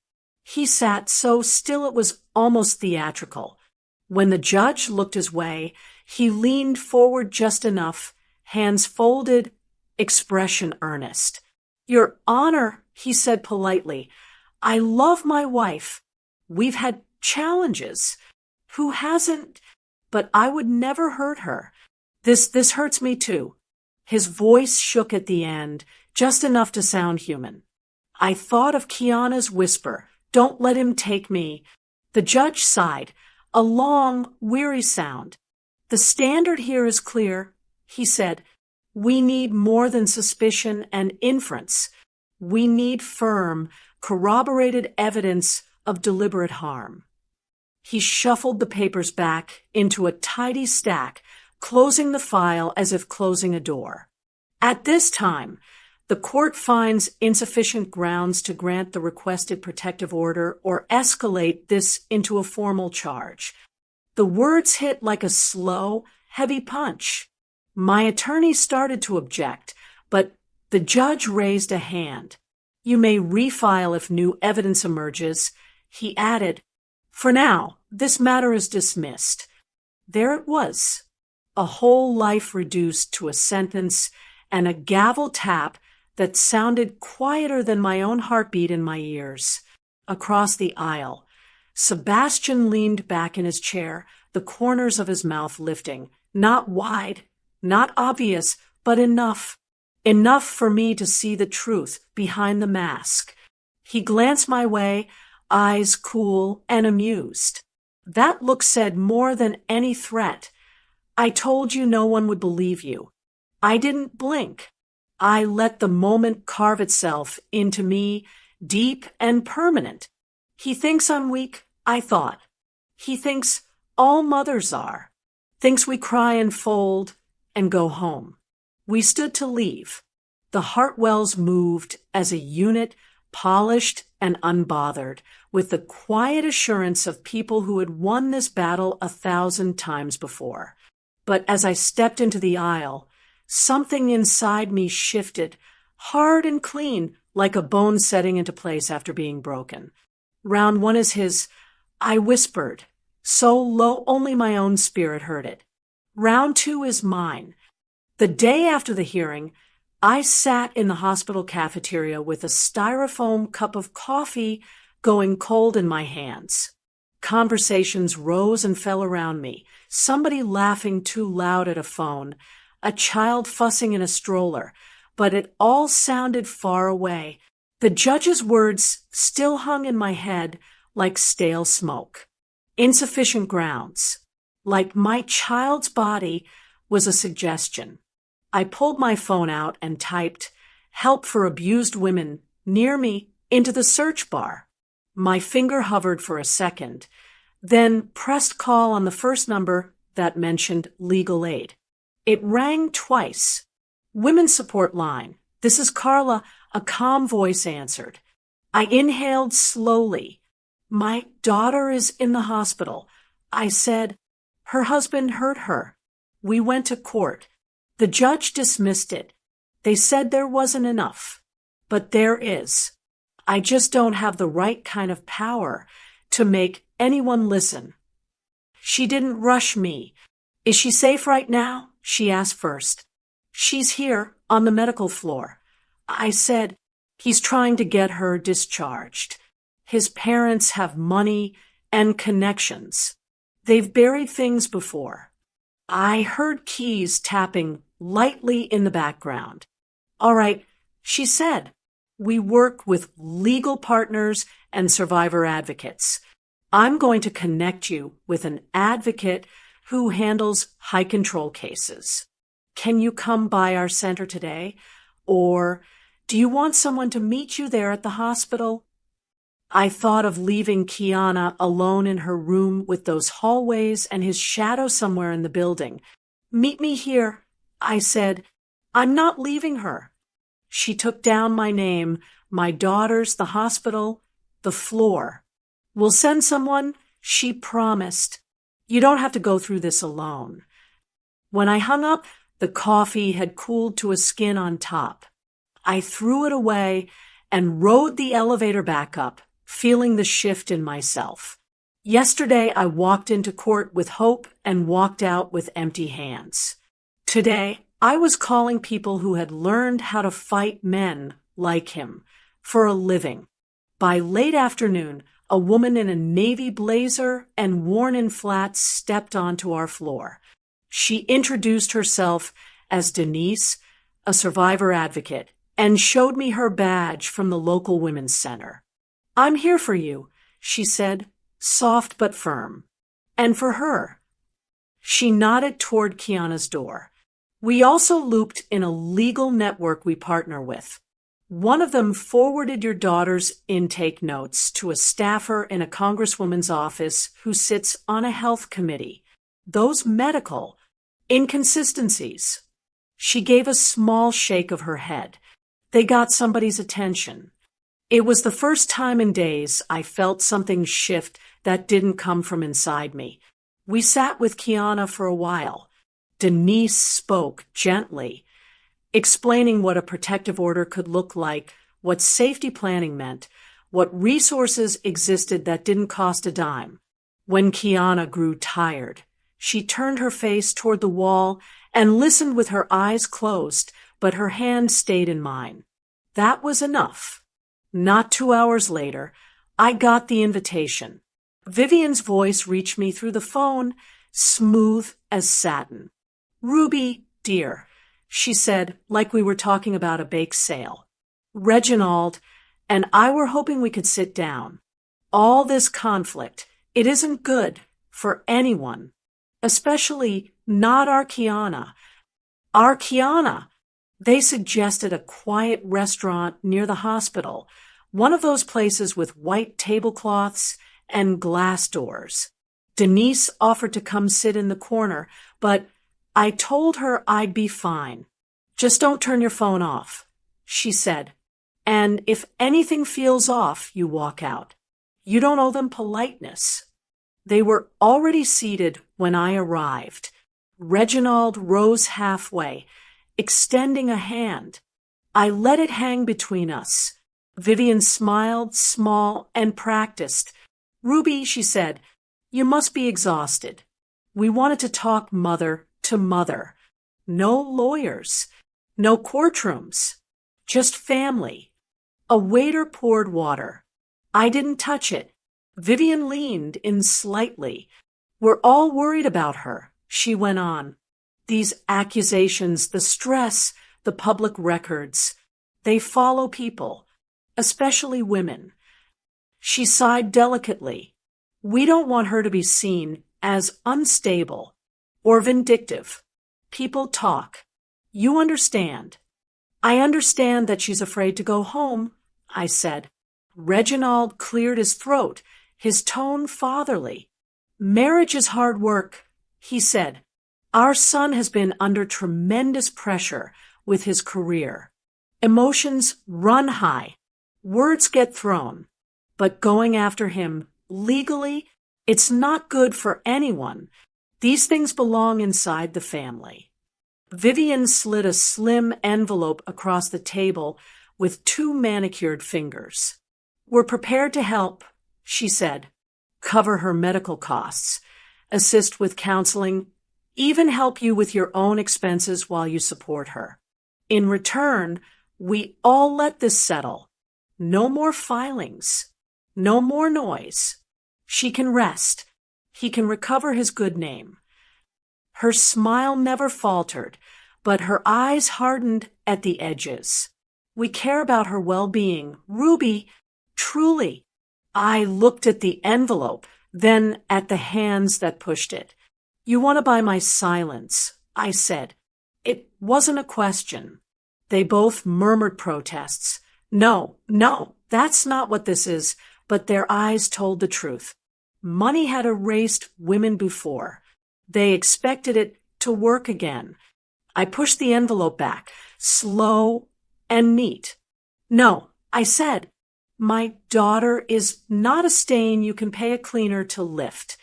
He sat so still it was almost theatrical. When the judge looked his way, he leaned forward just enough, hands folded, expression earnest. Your Honor, he said politely, I love my wife. We've had challenges. Who hasn't? But I would never hurt her. This hurts me too. His voice shook at the end, just enough to sound human. I thought of Kiana's whisper, don't let him take me. The judge sighed, a long, weary sound. The standard here is clear, he said. We need more than suspicion and inference. We need firm, corroborated evidence of deliberate harm. He shuffled the papers back into a tidy stack, closing the file as if closing a door. At this time, the court finds insufficient grounds to grant the requested protective order or escalate this into a formal charge. The words hit like a slow, heavy punch. My attorney started to object, but the judge raised a hand. You may refile if new evidence emerges, he added, For now, this matter is dismissed. There it was, a whole life reduced to a sentence and a gavel tap that sounded quieter than my own heartbeat in my ears. Across the aisle, Sebastian leaned back in his chair, the corners of his mouth lifting, not wide, not obvious, but enough. Enough for me to see the truth behind the mask. He glanced my way, eyes cool and amused. That look said more than any threat. I told you no one would believe you. I didn't blink. I let the moment carve itself into me, deep and permanent. He thinks I'm weak, I thought. He thinks all mothers are. Thinks we cry and fold and go home. We stood to leave. The Hartwells moved as a unit, polished and unbothered, with the quiet assurance of people who had won this battle 1,000 times before. But as I stepped into the aisle, something inside me shifted, hard and clean, like a bone setting into place after being broken. Round one is his, I whispered, so low only my own spirit heard it. Round two is mine. The day after the hearing, I sat in the hospital cafeteria with a styrofoam cup of coffee going cold in my hands. Conversations rose and fell around me, somebody laughing too loud at a phone, a child fussing in a stroller, but it all sounded far away. The judge's words still hung in my head like stale smoke. Insufficient grounds. Like my child's body was a suggestion. I pulled my phone out and typed, "Help for abused women," near me into the search bar. My finger hovered for a second, then pressed call on the first number that mentioned legal aid. It rang twice. Women's support line. "This is Carla," a calm voice answered. I inhaled slowly. "My daughter is in the hospital." I said, "Her husband hurt her. We went to court. The judge dismissed it. They said there wasn't enough. But there is. I just don't have the right kind of power to make anyone listen." She didn't rush me. "Is she safe right now?" she asked first. "She's here on the medical floor." I said, "He's trying to get her discharged. His parents have money and connections. They've buried things before." I heard keys tapping lightly in the background. "All right," she said. "We work with legal partners and survivor advocates. I'm going to connect you with an advocate who handles high control cases. Can you come by our center today? Or do you want someone to meet you there at the hospital?" I thought of leaving Kiana alone in her room with those hallways and his shadow somewhere in the building. "Meet me here," I said. "I'm not leaving her." She took down my name, my daughter's, the hospital, the floor. "We'll send someone," she promised. "You don't have to go through this alone." When I hung up, the coffee had cooled to a skin on top. I threw it away and rode the elevator back up, feeling the shift in myself. Yesterday, I walked into court with hope and walked out with empty hands. Today, I was calling people who had learned how to fight men like him for a living. By late afternoon, a woman in a navy blazer and worn-in flats stepped onto our floor. She introduced herself as Denise, a survivor advocate, and showed me her badge from the local women's center. "I'm here for you," she said, soft but firm. "And for her." She nodded toward Kiana's door. We also looped in a legal network we partner with. One of them forwarded your daughter's intake notes to a staffer in a congresswoman's office who sits on a health committee. Those medical inconsistencies. She gave a small shake of her head. They got somebody's attention. It was the first time in days I felt something shift that didn't come from inside me. We sat with Kiana for a while. Denise spoke gently, explaining what a protective order could look like, what safety planning meant, what resources existed that didn't cost a dime. When Kiana grew tired, she turned her face toward the wall and listened with her eyes closed, but her hand stayed in mine. That was enough. Not 2 hours later, I got the invitation. Vivian's voice reached me through the phone, smooth as satin. "Ruby, dear," she said, like we were talking about a bake sale. "Reginald and I were hoping we could sit down. All this conflict, it isn't good for anyone, especially not our Kiana. Our Kiana." They suggested a quiet restaurant near the hospital, one of those places with white tablecloths and glass doors. Denise offered to come sit in the corner, but I told her I'd be fine. "Just don't turn your phone off," she said. "And if anything feels off, you walk out. You don't owe them politeness." They were already seated when I arrived. Reginald rose halfway, extending a hand. I let it hang between us. Vivian smiled, small and practiced. "Ruby," she said, "you must be exhausted. We wanted to talk mother to mother. No lawyers, no courtrooms, just family." A waiter poured water. I didn't touch it. Vivian leaned in slightly. "We're all worried about her," she went on. "These accusations, the stress, the public records, they follow people, especially women." She sighed delicately. "We don't want her to be seen as unstable or vindictive. People talk. You understand." "I understand that she's afraid to go home," I said. Reginald cleared his throat, his tone fatherly. "Marriage is hard work," he said. "Our son has been under tremendous pressure with his career. Emotions run high. Words get thrown. But going after him legally, it's not good for anyone. These things belong inside the family." Vivian slid a slim envelope across the table with 2 manicured fingers. "We're prepared to help," she said. "Cover her medical costs, assist with counseling, even help you with your own expenses while you support her. In return, we all let this settle. No more filings. No more noise. She can rest. He can recover his good name." Her smile never faltered, but her eyes hardened at the edges. "We care about her well-being. Ruby, truly." I looked at the envelope, then at the hands that pushed it. "You want to buy my silence," I said. It wasn't a question. They both murmured protests. No, that's not what this is," but their eyes told the truth. Money had erased women before. They expected it to work again. I pushed the envelope back, slow and neat. "No," I said. "My daughter is not a stain you can pay a cleaner to lift.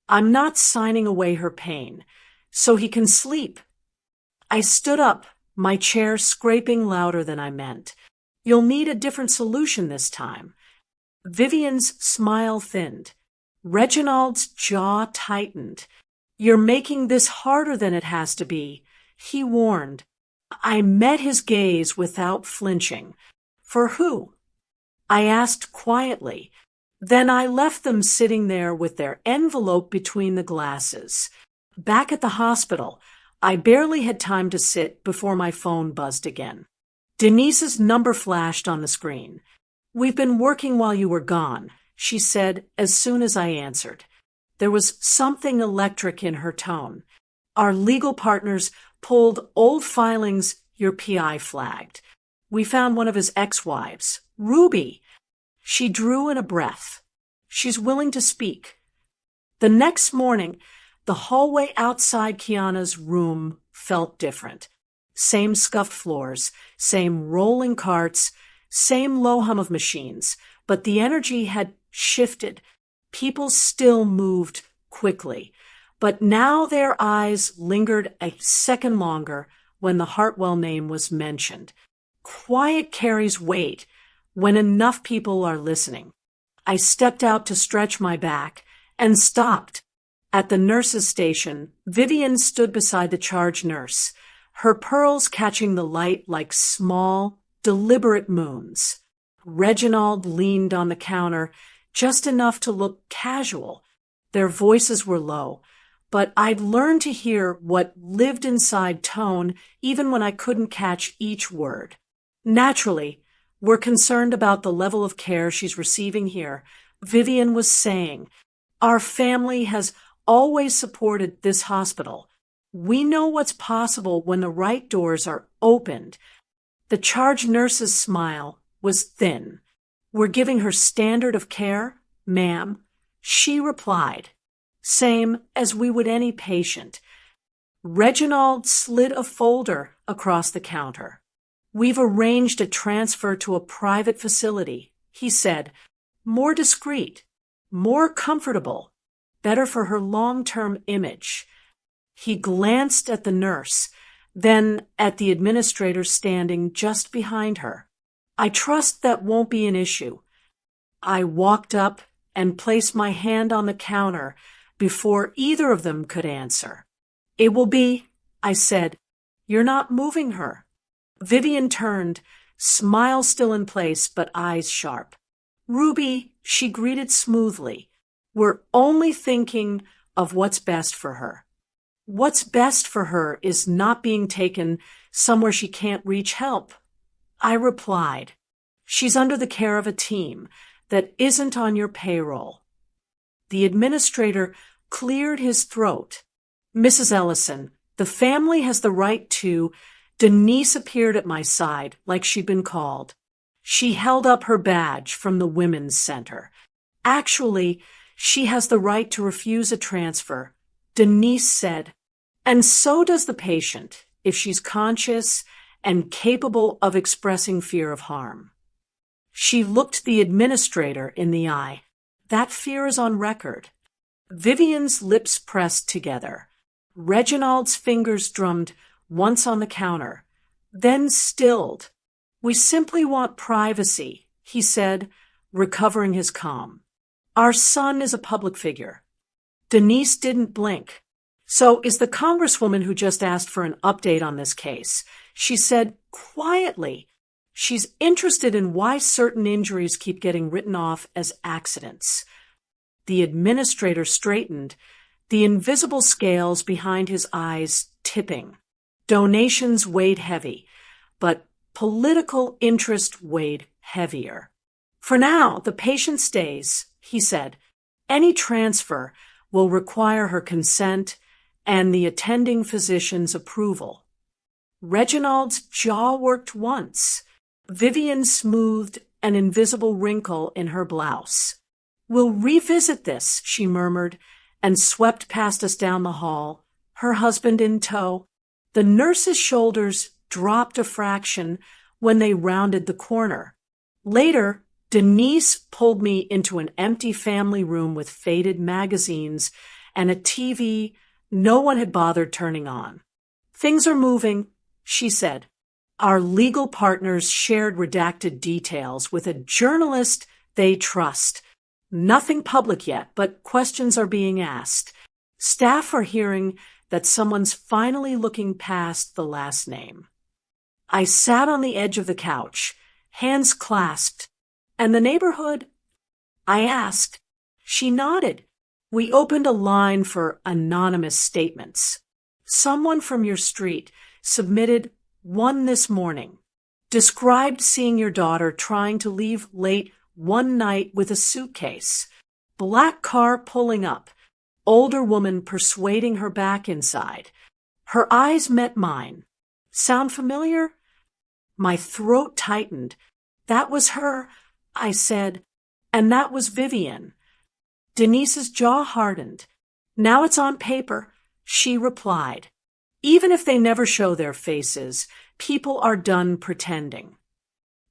I'm not signing away her pain. So he can sleep." I stood up, my chair scraping louder than I meant. "You'll need a different solution this time." Vivian's smile thinned. Reginald's jaw tightened. "You're making this harder than it has to be," he warned. I met his gaze without flinching. "For who?" I asked quietly. Then I left them sitting there with their envelope between the glasses. Back at the hospital, I barely had time to sit before my phone buzzed again. Denise's number flashed on the screen. "We've been working while you were gone," she said as soon as I answered. There was something electric in her tone. "Our legal partners pulled old filings your PI flagged. We found one of his ex-wives, Ruby." She drew in a breath. "She's willing to speak." The next morning, the hallway outside Kiana's room felt different. Same scuffed floors, same rolling carts, same low hum of machines, but the energy had shifted. People still moved quickly, but now their eyes lingered a second longer when the Hartwell name was mentioned. Quiet carries weight when enough people are listening. I stepped out to stretch my back, and stopped. At the nurse's station, Vivian stood beside the charge nurse, her pearls catching the light like small, deliberate moons. Reginald leaned on the counter, just enough to look casual. Their voices were low, but I'd learned to hear what lived inside tone even when I couldn't catch each word. Naturally, we're concerned about the level of care she's receiving here, Vivian was saying. Our family has always supported this hospital. We know what's possible when the right doors are opened. The charge nurse's smile was thin. We're giving her standard of care, ma'am. She replied, same as we would any patient. Reginald slid a folder across the counter. We've arranged a transfer to a private facility, he said, more discreet, more comfortable, better for her long-term image. He glanced at the nurse, then at the administrator standing just behind her. I trust that won't be an issue. I walked up and placed my hand on the counter before either of them could answer. It will be, I said. You're not moving her. Vivian turned, smile still in place but eyes sharp. Ruby, she greeted smoothly. We're only thinking of what's best for her. What's best for her is not being taken somewhere she can't reach help. I replied, she's under the care of a team that isn't on your payroll. The administrator cleared his throat. Mrs. Ellison, the family has the right to... Denise appeared at my side like she'd been called. She held up her badge from the Women's Center. Actually, she has the right to refuse a transfer. Denise said, and so does the patient, if she's conscious and capable of expressing fear of harm. She looked the administrator in the eye. That fear is on record. Vivian's lips pressed together. Reginald's fingers drummed once on the counter, then stilled. We simply want privacy, he said, recovering his calm. Our son is a public figure. Denise didn't blink. So is the congresswoman who just asked for an update on this case. She said quietly, she's interested in why certain injuries keep getting written off as accidents. The administrator straightened, the invisible scales behind his eyes tipping. Donations weighed heavy, but political interest weighed heavier. For now, the patient stays, he said. Any transfer will require her consent and the attending physician's approval. Reginald's jaw worked once. Vivian smoothed an invisible wrinkle in her blouse. We'll revisit this, she murmured, and swept past us down the hall, her husband in tow. The nurse's shoulders dropped a fraction when they rounded the corner. Later, Denise pulled me into an empty family room with faded magazines and a TV no one had bothered turning on. Things are moving, she said. Our legal partners shared redacted details with a journalist they trust. Nothing public yet, but questions are being asked. Staff are hearing that someone's finally looking past the last name. I sat on the edge of the couch, hands clasped. And the neighborhood? I asked. She nodded. We opened a line for anonymous statements. Someone from your street submitted one this morning. Described seeing your daughter trying to leave late one night with a suitcase. Black car pulling up. Older woman persuading her back inside. Her eyes met mine. Sound familiar? My throat tightened. That was her, I said, and that was Vivian. Denise's jaw hardened. Now it's on paper, she replied. Even if they never show their faces, people are done pretending.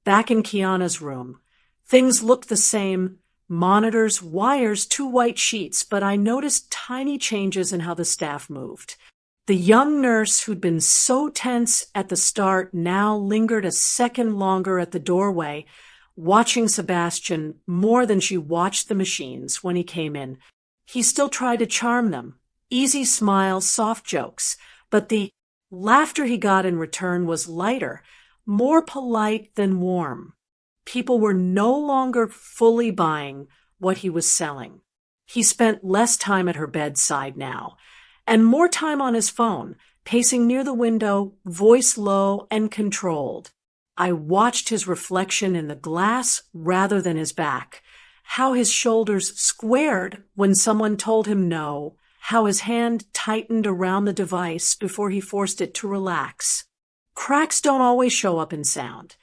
Back in Kiana's room, things looked the same. Monitors, wires, 2 white sheets, but I noticed tiny changes in how the staff moved. The young nurse who'd been so tense at the start now lingered a second longer at the doorway, watching Sebastian more than she watched the machines when he came in. He still tried to charm them. Easy smiles, soft jokes. But the laughter he got in return was lighter, more polite than warm. People were no longer fully buying what he was selling. He spent less time at her bedside now, and more time on his phone, pacing near the window, voice low and controlled. I watched his reflection in the glass rather than his back, how his shoulders squared when someone told him no, how his hand tightened around the device before he forced it to relax. Cracks don't always show up in sound.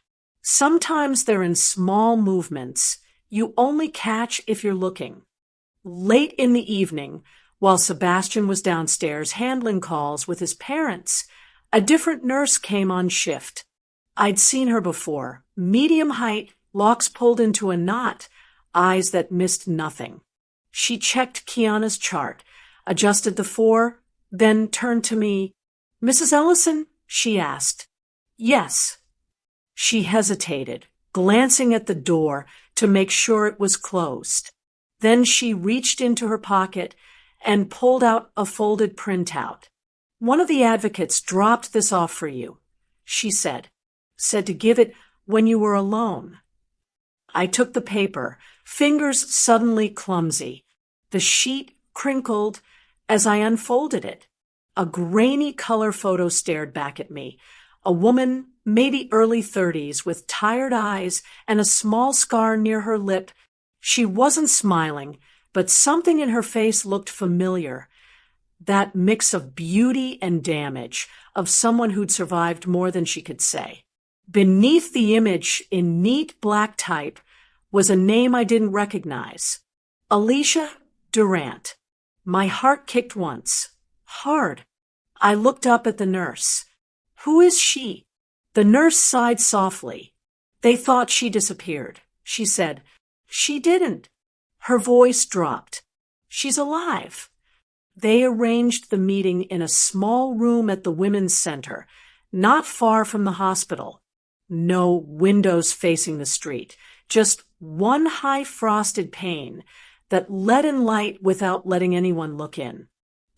Sometimes they're in small movements you only catch if you're looking. Late in the evening, while Sebastian was downstairs handling calls with his parents, a different nurse came on shift. I'd seen her before, medium height, locks pulled into a knot, eyes that missed nothing. She checked Kiana's chart, adjusted the 4, then turned to me. "Mrs. Ellison?" she asked. "Yes." She hesitated, glancing at the door to make sure it was closed. Then she reached into her pocket and pulled out a folded printout. "One of the advocates dropped this off for you," she said. "Said to give it when you were alone." I took the paper, fingers suddenly clumsy. The sheet crinkled as I unfolded it. A grainy color photo stared back at me. A woman, maybe early 30s, with tired eyes and a small scar near her lip. She wasn't smiling, but something in her face looked familiar. That mix of beauty and damage, of someone who'd survived more than she could say. Beneath the image, in neat black type, was a name I didn't recognize. Alicia Durant. My heart kicked once. Hard. I looked up at the nurse. "Who is she?" The nurse sighed softly. "They thought she disappeared," she said. "She didn't." Her voice dropped. "She's alive." They arranged the meeting in a small room at the Women's Center, not far from the hospital. No windows facing the street, just one high frosted pane that let in light without letting anyone look in.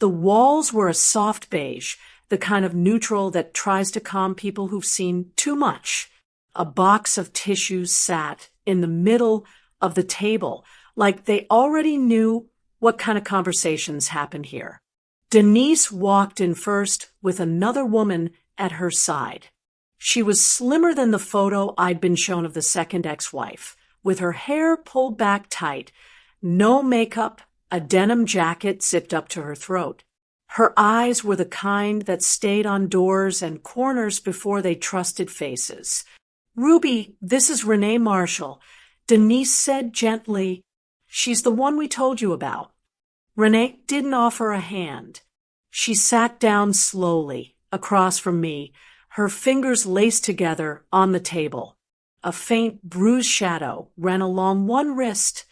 The walls were a soft beige, the kind of neutral that tries to calm people who've seen too much. A box of tissues sat in the middle of the table, like they already knew what kind of conversations happened here. Denise walked in first with another woman at her side. She was slimmer than the photo I'd been shown of the second ex-wife, with her hair pulled back tight, no makeup, a denim jacket zipped up to her throat. Her eyes were the kind that stayed on doors and corners before they trusted faces. "Ruby, this is Renee Marshall," Denise said gently. "She's the one we told you about." Renee didn't offer a hand. She sat down slowly, across from me, her fingers laced together on the table. A faint bruised shadow ran along one wrist,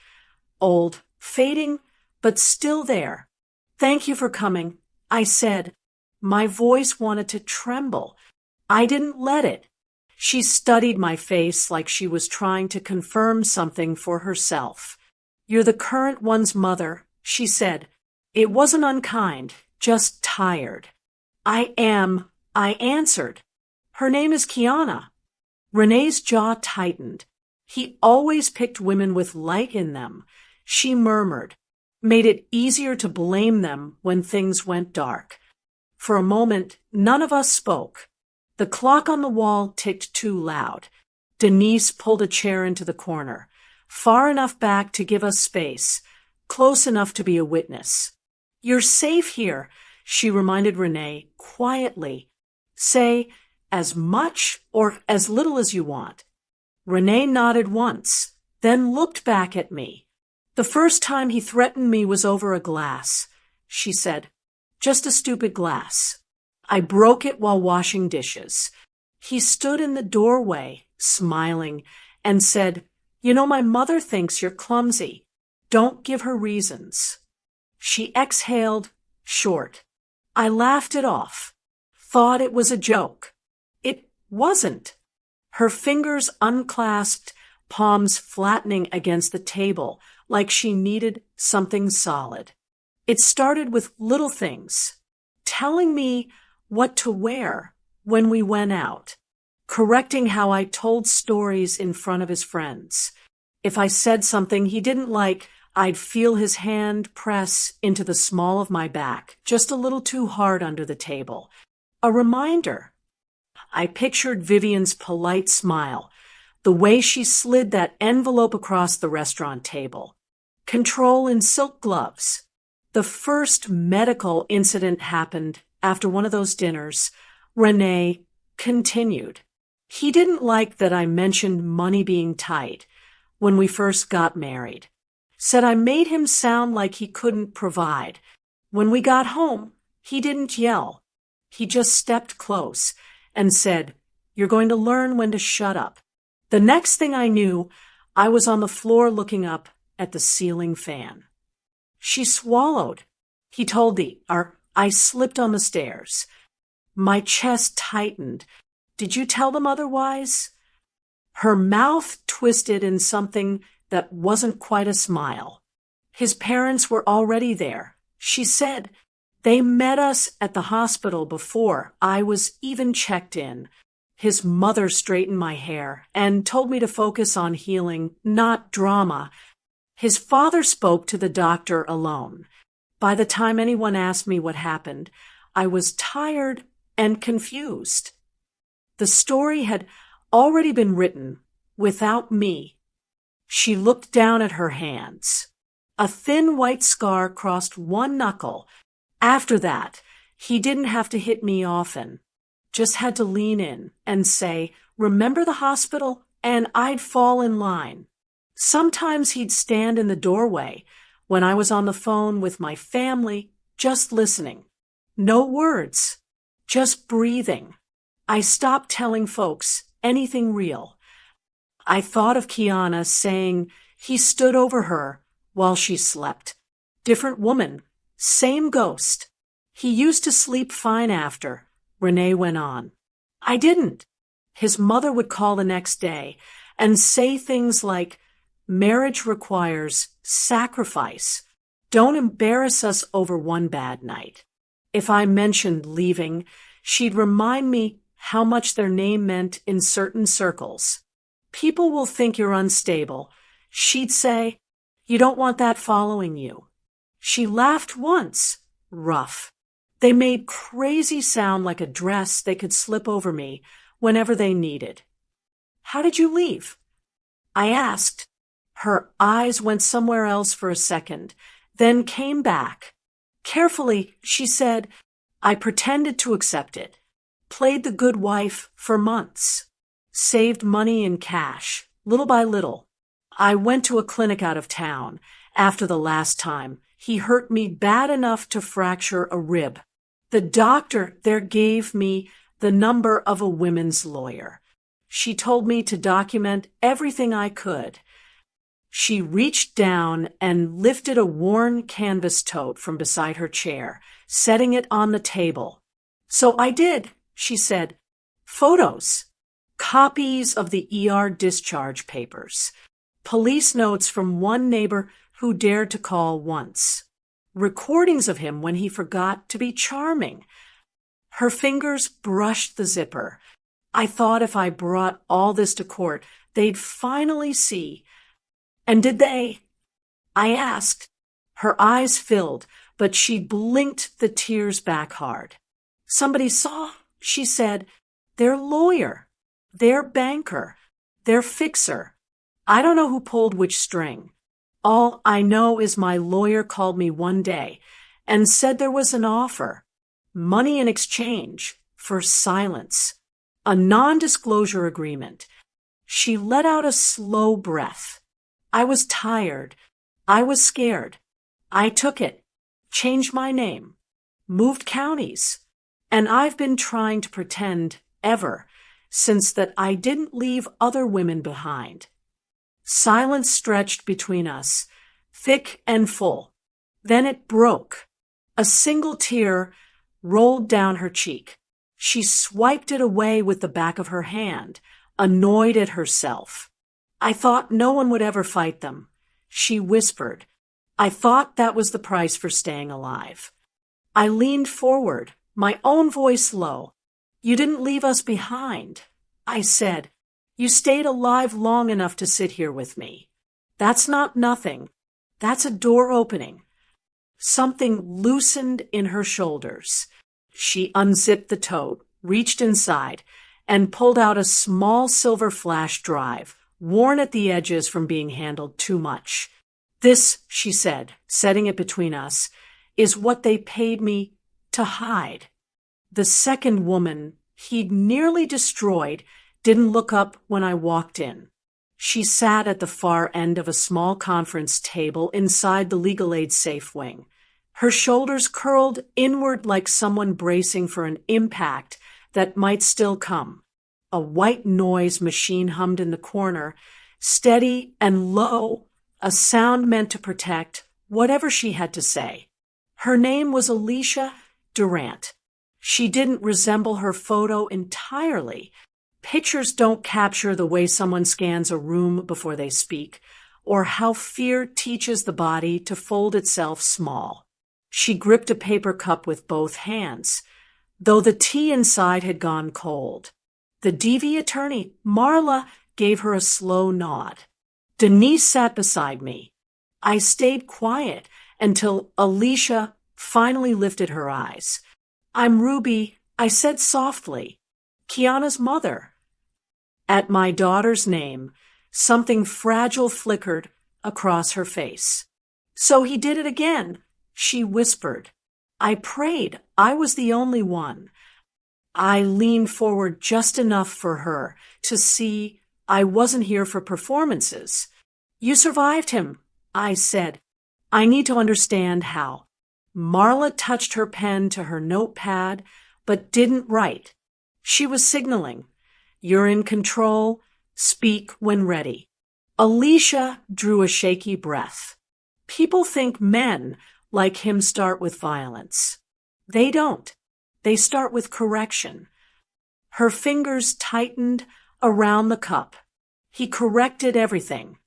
old, fading, but still there. "Thank you for coming," I said. My voice wanted to tremble. I didn't let it. She studied my face like she was trying to confirm something for herself. "You're the current one's mother," she said. It wasn't unkind, just tired. "I am," I answered. "Her name is Kiana." Renee's jaw tightened. "He always picked women with light in them," she murmured. Made it easier to blame them when things went dark. For a moment, none of us spoke. The clock on the wall ticked too loud. Denise pulled a chair into the corner, far enough back to give us space, close enough to be a witness. "You're safe here," she reminded Renee quietly. "Say as much or as little as you want." Renee nodded once, then looked back at me. "The first time he threatened me was over a glass," she said. "Just a stupid glass. I broke it while washing dishes. He stood in the doorway, smiling, and said, 'You know, my mother thinks you're clumsy. Don't give her reasons.'" She exhaled, short. I laughed it off. Thought it was a joke. It wasn't. Her fingers unclasped, palms flattening against the table, like she needed something solid. It started with little things, telling me what to wear when we went out, correcting how I told stories in front of his friends. If I said something he didn't like, I'd feel his hand press into the small of my back, just a little too hard under the table. A reminder. I pictured Vivian's polite smile, the way she slid that envelope across the restaurant table. Control in silk gloves. The first medical incident happened after one of those dinners. Renee continued. He didn't like that I mentioned money being tight when we first got married. Said I made him sound like he couldn't provide. When we got home, he didn't yell. He just stepped close and said, "You're going to learn when to shut up." The next thing I knew, I was on the floor looking up at the ceiling fan. She swallowed. He told I slipped on the stairs. My chest tightened. Did you tell them otherwise? Her mouth twisted in something that wasn't quite a smile. His parents were already there. She said, they met us at the hospital before I was even checked in. His mother straightened my hair and told me to focus on healing, not drama. His father spoke to the doctor alone. By the time anyone asked me what happened, I was tired and confused. The story had already been written without me. She looked down at her hands. A thin white scar crossed one knuckle. After that, he didn't have to hit me often. Just had to lean in and say, "Remember the hospital?" And I'd fall in line. Sometimes he'd stand in the doorway when I was on the phone with my family, just listening. No words, just breathing. I stopped telling folks anything real. I thought of Kiana saying he stood over her while she slept. Different woman, same ghost. He used to sleep fine after, Renee went on. I didn't. His mother would call the next day and say things like, "Marriage requires sacrifice. Don't embarrass us over one bad night." If I mentioned leaving, she'd remind me how much their name meant in certain circles. "People will think you're unstable." She'd say, "You don't want that following you." She laughed once, rough. They made crazy sound like a dress they could slip over me whenever they needed. "How did you leave?" I asked. Her eyes went somewhere else for a second, then came back. Carefully, she said, "I pretended to accept it. Played the good wife for months. Saved money in cash, little by little. I went to a clinic out of town. After the last time, he hurt me bad enough to fracture a rib. The doctor there gave me the number of a women's lawyer. She told me to document everything I could." She reached down and lifted a worn canvas tote from beside her chair, setting it on the table. "So I did," she said. "Photos. Copies of the ER discharge papers. Police notes from one neighbor who dared to call once. Recordings of him when he forgot to be charming." Her fingers brushed the zipper. I thought if I brought all this to court, they'd finally see. "And did they?" I asked. Her eyes filled, but she blinked the tears back hard. "Somebody saw," she said. "Their lawyer, their banker, their fixer. I don't know who pulled which string. All I know is my lawyer called me one day and said there was an offer, money in exchange for silence, a non-disclosure agreement." She let out a slow breath. I was tired. I was scared. I took it, changed my name, moved counties, and I've been trying to pretend ever since that I didn't leave other women behind. Silence stretched between us, thick and full. Then it broke. A single tear rolled down her cheek. She swiped it away with the back of her hand, annoyed at herself. I thought no one would ever fight them. She whispered, I thought that was the price for staying alive. I leaned forward, my own voice low. You didn't leave us behind. I said, you stayed alive long enough to sit here with me. That's not nothing. That's a door opening. Something loosened in her shoulders. She unzipped the tote, reached inside, and pulled out a small silver flash drive, worn at the edges from being handled too much. This, she said, setting it between us, is what they paid me to hide. The second woman he'd nearly destroyed didn't look up when I walked in. She sat at the far end of a small conference table inside the legal aid safe wing. Her shoulders curled inward like someone bracing for an impact that might still come. A white noise machine hummed in the corner, steady and low, a sound meant to protect whatever she had to say. Her name was Alicia Durant. She didn't resemble her photo entirely. Pictures don't capture the way someone scans a room before they speak, or how fear teaches the body to fold itself small. She gripped a paper cup with both hands, though the tea inside had gone cold. The DV attorney, Marla, gave her a slow nod. Denise sat beside me. I stayed quiet until Alicia finally lifted her eyes. I'm Ruby, I said softly. Kiana's mother. At my daughter's name, something fragile flickered across her face. So he did it again, she whispered. I prayed. I was the only one. I leaned forward just enough for her to see I wasn't here for performances. You survived him, I said. I need to understand how. Marla touched her pen to her notepad, but didn't write. She was signaling. You're in control. Speak when ready. Alicia drew a shaky breath. People think men like him start with violence. They don't. They start with correction. Her fingers tightened around the cup. He corrected everything.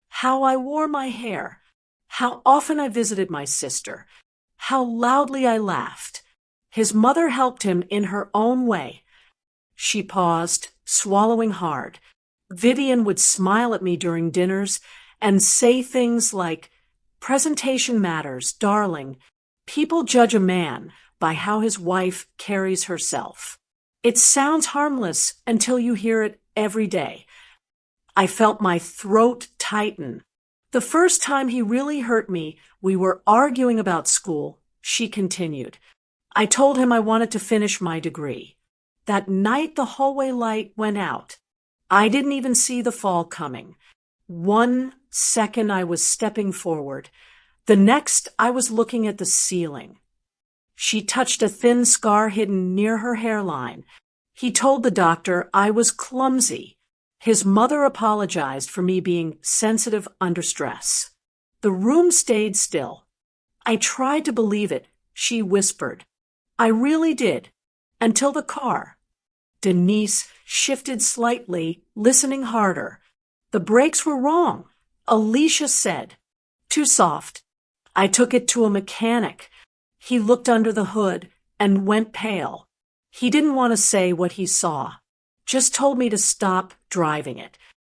How I wore my hair. How often I visited my sister. How loudly I laughed. His mother helped him in her own way. She paused, swallowing hard. Vivian would smile at me during dinners and say things like, presentation matters, darling. People judge a man by how his wife carries herself. It sounds harmless until you hear it every day. I felt my throat tighten. The first time he really hurt me, we were arguing about school, she continued. I told him I wanted to finish my degree. That night the hallway light went out. I didn't even see the fall coming. 1 second I was stepping forward. The next I was looking at the ceiling. She touched a thin scar hidden near her hairline. He told the doctor I was clumsy. His mother apologized for me being sensitive under stress. The room stayed still. I tried to believe it, she whispered. I really did. Until the car. Denise shifted slightly, listening harder. The brakes were wrong, Alicia said. Too soft. I took it to a mechanic. He looked under the hood and went pale. He didn't want to say what he saw. Just told me to stop driving it.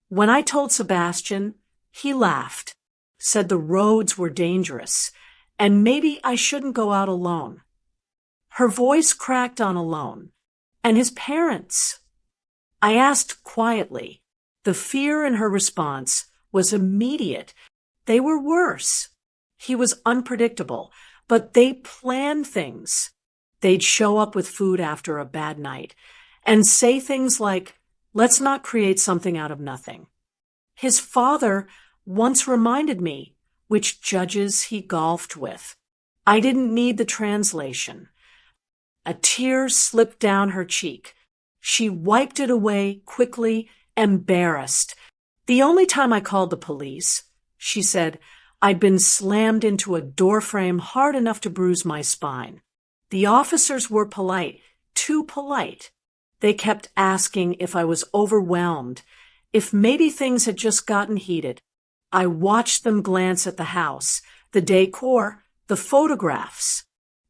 When I told Sebastian, he laughed, said the roads were dangerous, and maybe I shouldn't go out alone. Her voice cracked on alone. And his parents? I asked quietly. The fear in her response was immediate. They were worse. He was unpredictable, but they planned things. They'd show up with food after a bad night and say things like, let's not create something out of nothing. His father once reminded me which judges he golfed with. I didn't need the translation. A tear slipped down her cheek. She wiped it away quickly, embarrassed. The only time I called the police, she said, I'd been slammed into a doorframe hard enough to bruise my spine. The officers were polite, too polite. They kept asking if I was overwhelmed, if maybe things had just gotten heated. I watched them glance at the house, the decor, the photographs.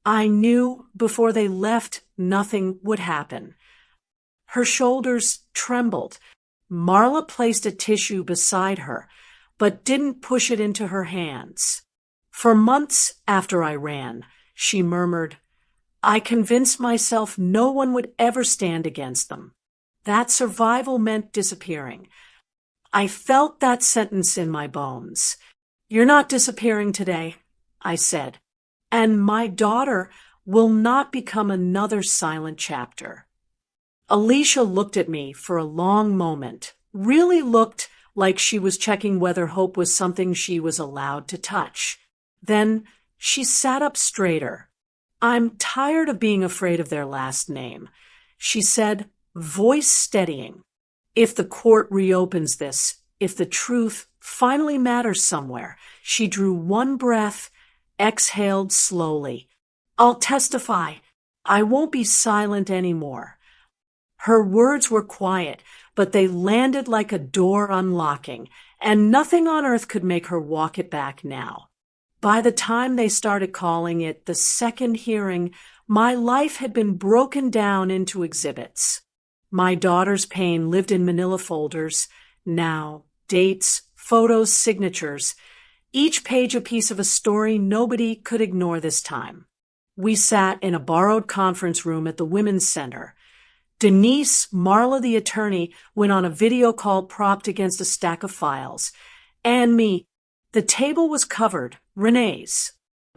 I knew before they left nothing would happen. Her shoulders trembled. Marla placed a tissue beside her, but didn't push it into her hands. For months after I ran, she murmured, I convinced myself no one would ever stand against them. That survival meant disappearing. I felt that sentence in my bones. You're not disappearing today, I said, and my daughter will not become another silent chapter. Alicia looked at me for a long moment, really looked like she was checking whether hope was something she was allowed to touch. Then she sat up straighter. I'm tired of being afraid of their last name, she said, voice steadying. If the court reopens this, if the truth finally matters somewhere, she drew one breath, exhaled slowly. I'll testify. I won't be silent anymore. Her words were quiet, but they landed like a door unlocking, and nothing on earth could make her walk it back now. By the time they started calling it the second hearing, my life had been broken down into exhibits. My daughter's pain lived in manila folders, now dates, photos, signatures, each page a piece of a story nobody could ignore this time. We sat in a borrowed conference room at the Women's Center. Denise, Marla the attorney, went on a video call propped against a stack of files. And me. The table was covered, Renee's.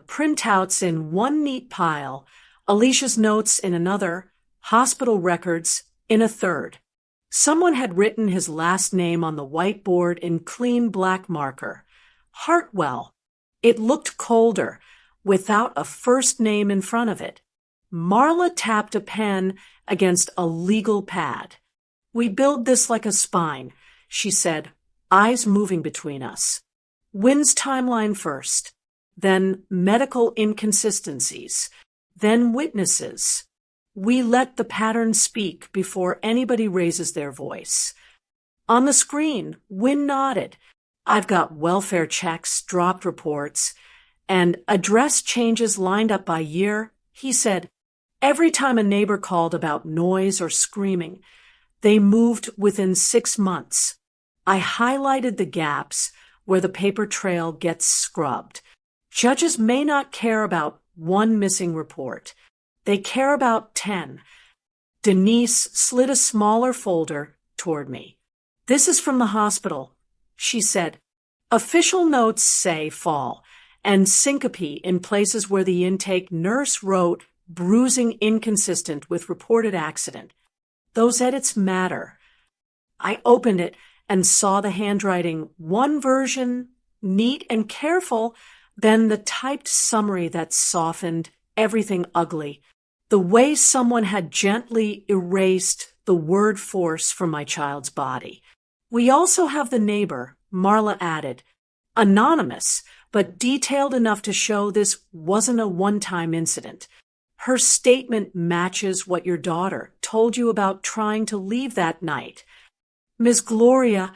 Printouts in one neat pile, Alicia's notes in another, hospital records in a third. Someone had written his last name on the whiteboard in clean black marker. Hartwell. It looked colder, without a first name in front of it. Marla tapped a pen against a legal pad. We build this like a spine, she said, eyes moving between us. Wynn's timeline first, then medical inconsistencies, then witnesses. We let the pattern speak before anybody raises their voice. On the screen, Wynn nodded. I've got welfare checks, dropped reports, and address changes lined up by year. He said, every time a neighbor called about noise or screaming, they moved within 6 months. I highlighted the gaps where the paper trail gets scrubbed. Judges may not care about one missing report. They care about 10. Denise slid a smaller folder toward me. This is from the hospital, she said. Official notes say fall, and syncope in places where the intake nurse wrote bruising inconsistent with reported accident. Those edits matter. I opened it and saw the handwriting, one version, neat and careful, then the typed summary that softened everything ugly. The way someone had gently erased the word force from my child's body. We also have the neighbor, Marla added, anonymous, but detailed enough to show this wasn't a one-time incident. Her statement matches what your daughter told you about trying to leave that night. Miss Gloria,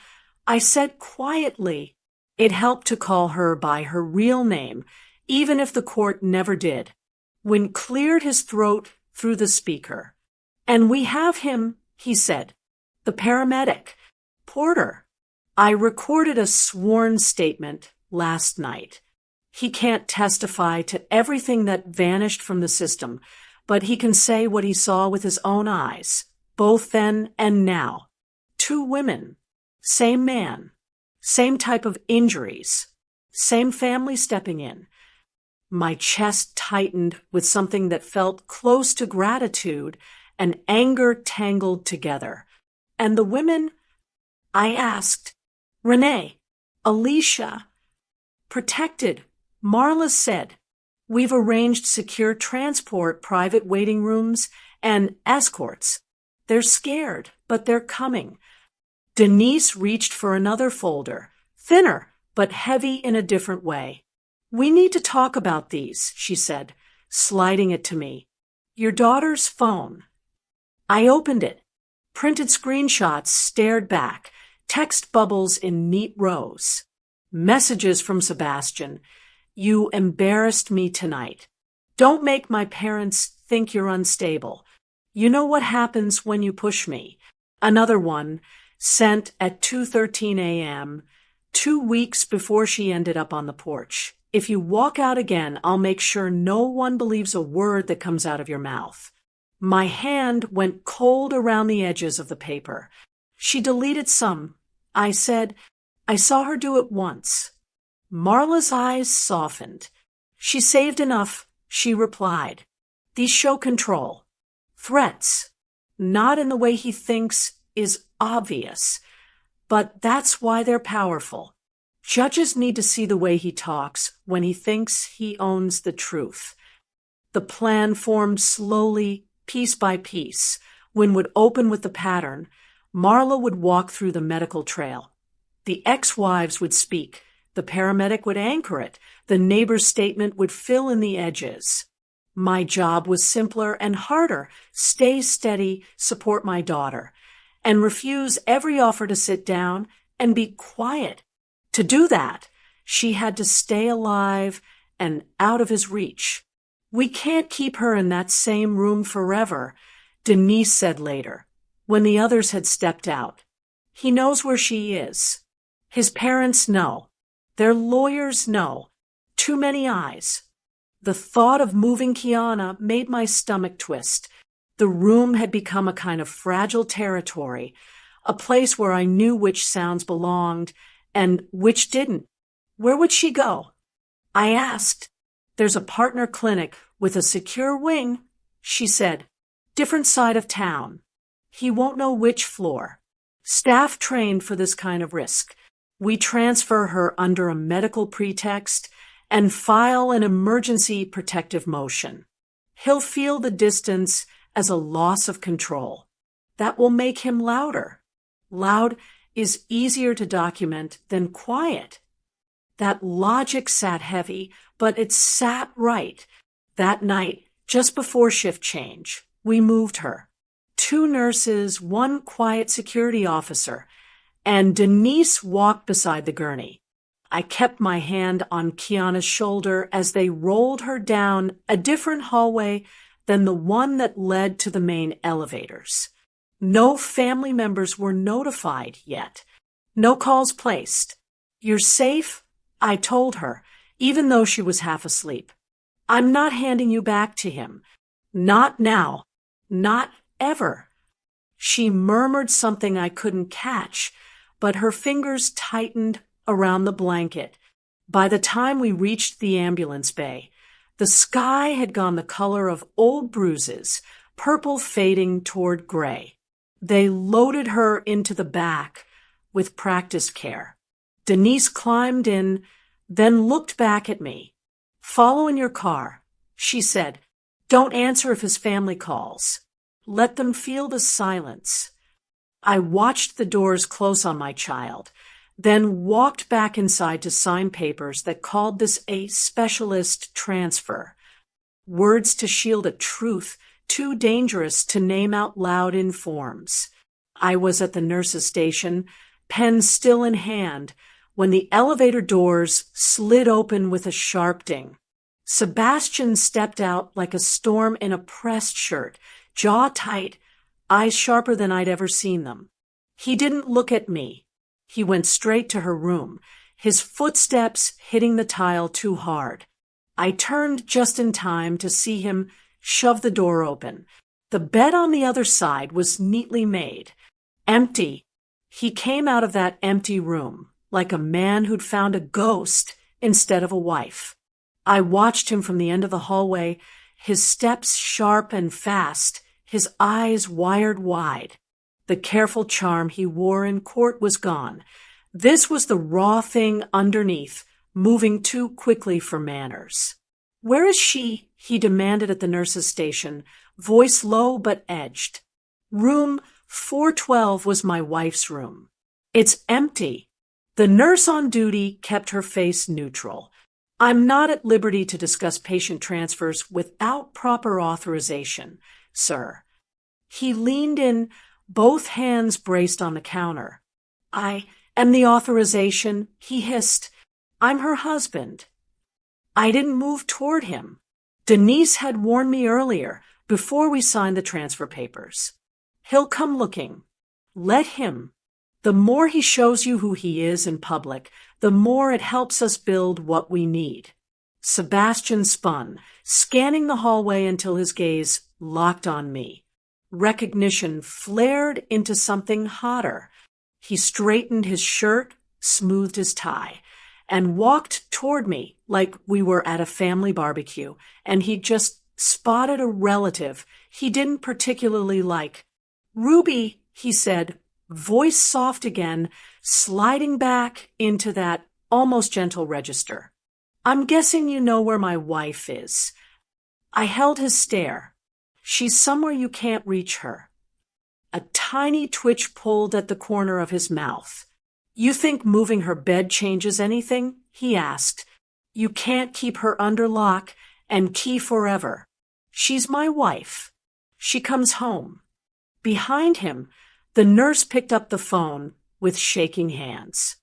I said quietly. It helped to call her by her real name, even if the court never did. Wynn cleared his throat through the speaker. And we have him, he said. The paramedic. Porter. I recorded a sworn statement last night. He can't testify to everything that vanished from the system, but he can say what he saw with his own eyes, both then and now. 2 women, same man, same type of injuries, same family stepping in. My chest tightened with something that felt close to gratitude and anger tangled together. And the women, I asked, Renee, Alicia, protected, Marla said. We've arranged secure transport, private waiting rooms, and escorts. They're scared, but they're coming. Denise reached for another folder, thinner, but heavy in a different way. We need to talk about these, she said, sliding it to me. Your daughter's phone. I opened it. Printed screenshots stared back, text bubbles in neat rows. Messages from Sebastian. You embarrassed me tonight. Don't make my parents think you're unstable. You know what happens when you push me. Another one, sent at 2:13 a.m., 2 weeks before she ended up on the porch. If you walk out again, I'll make sure no one believes a word that comes out of your mouth. My hand went cold around the edges of the paper. She deleted some. I said, I saw her do it once. Marla's eyes softened. She saved enough, she replied. These show control. Threats, not in the way he thinks, is obvious. But that's why they're powerful. Judges need to see the way he talks when he thinks he owns the truth. The plan formed slowly, piece by piece. Wynn would open with the pattern. Marla would walk through the medical trail. The ex-wives would speak. The paramedic would anchor it. The neighbor's statement would fill in the edges. My job was simpler and harder. Stay steady, support my daughter, and refuse every offer to sit down and be quiet. To do that, she had to stay alive and out of his reach. We can't keep her in that same room forever, Denise said later, when the others had stepped out. He knows where she is. His parents know. Their lawyers know. Too many eyes. The thought of moving Kiana made my stomach twist. The room had become a kind of fragile territory, a place where I knew which sounds belonged and which didn't. Where would she go? I asked. There's a partner clinic with a secure wing, she said. Different side of town. He won't know which floor. Staff trained for this kind of risk. We transfer her under a medical pretext and file an emergency protective motion. He'll feel the distance as a loss of control. That will make him louder. Loud is easier to document than quiet. That logic sat heavy, but it sat right. That night, just before shift change, we moved her. 2 nurses, 1 quiet security officer, and Denise walked beside the gurney. I kept my hand on Kiana's shoulder as they rolled her down a different hallway than the one that led to the main elevators. No family members were notified yet. No calls placed. You're safe, I told her, even though she was half asleep. I'm not handing you back to him. Not now. Not ever. She murmured something I couldn't catch, but her fingers tightened around the blanket. By the time we reached the ambulance bay, the sky had gone the color of old bruises, purple fading toward gray. They loaded her into the back with practiced care. Denise climbed in, then looked back at me. Follow in your car, she said. Don't answer if his family calls. Let them feel the silence. I watched the doors close on my child, then walked back inside to sign papers that called this a specialist transfer. Words to shield a truth too dangerous to name out loud in forms. I was at the nurse's station, pen still in hand, when the elevator doors slid open with a sharp ding. Sebastian stepped out like a storm in a pressed shirt, jaw tight, eyes sharper than I'd ever seen them. He didn't look at me. He went straight to her room, his footsteps hitting the tile too hard. I turned just in time to see him shove the door open. The bed on the other side was neatly made. Empty. He came out of that empty room like a man who'd found a ghost instead of a wife. I watched him from the end of the hallway, his steps sharp and fast, his eyes wired wide. The careful charm he wore in court was gone. This was the raw thing underneath, moving too quickly for manners. Where is she? He demanded at the nurse's station, voice low but edged. Room 412 was my wife's room. It's empty. The nurse on duty kept her face neutral. I'm not at liberty to discuss patient transfers without proper authorization, sir. He leaned in, both hands braced on the counter. I am the authorization, he hissed. I'm her husband. I didn't move toward him. Denise had warned me earlier, before we signed the transfer papers. He'll come looking. Let him. The more he shows you who he is in public, the more it helps us build what we need. Sebastian spun, scanning the hallway until his gaze locked on me. Recognition flared into something hotter. He straightened his shirt, smoothed his tie, and walked toward me like we were at a family barbecue, and he'd just spotted a relative he didn't particularly like. "Ruby," he said, voice soft again, sliding back into that almost gentle register. "I'm guessing you know where my wife is." I held his stare. "She's somewhere you can't reach her." A tiny twitch pulled at the corner of his mouth. "You think moving her bed changes anything?" he asked. "You can't keep her under lock and key forever. She's my wife. She comes home." Behind him, the nurse picked up the phone with shaking hands.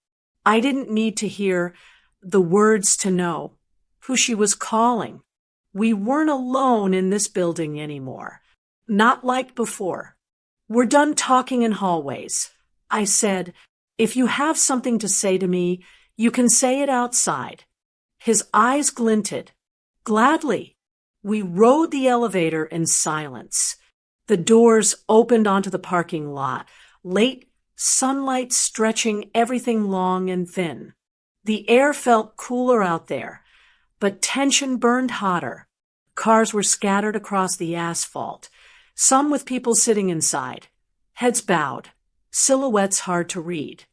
I didn't need to hear the words to know who she was calling. We weren't alone in this building anymore. Not like before. "We're done talking in hallways," I said. "If you have something to say to me, you can say it outside." His eyes glinted. "Gladly." We rode the elevator in silence. The doors opened onto the parking lot, late sunlight stretching everything long and thin. The air felt cooler out there, but tension burned hotter. Cars were scattered across the asphalt, some with people sitting inside, heads bowed, silhouettes hard to read.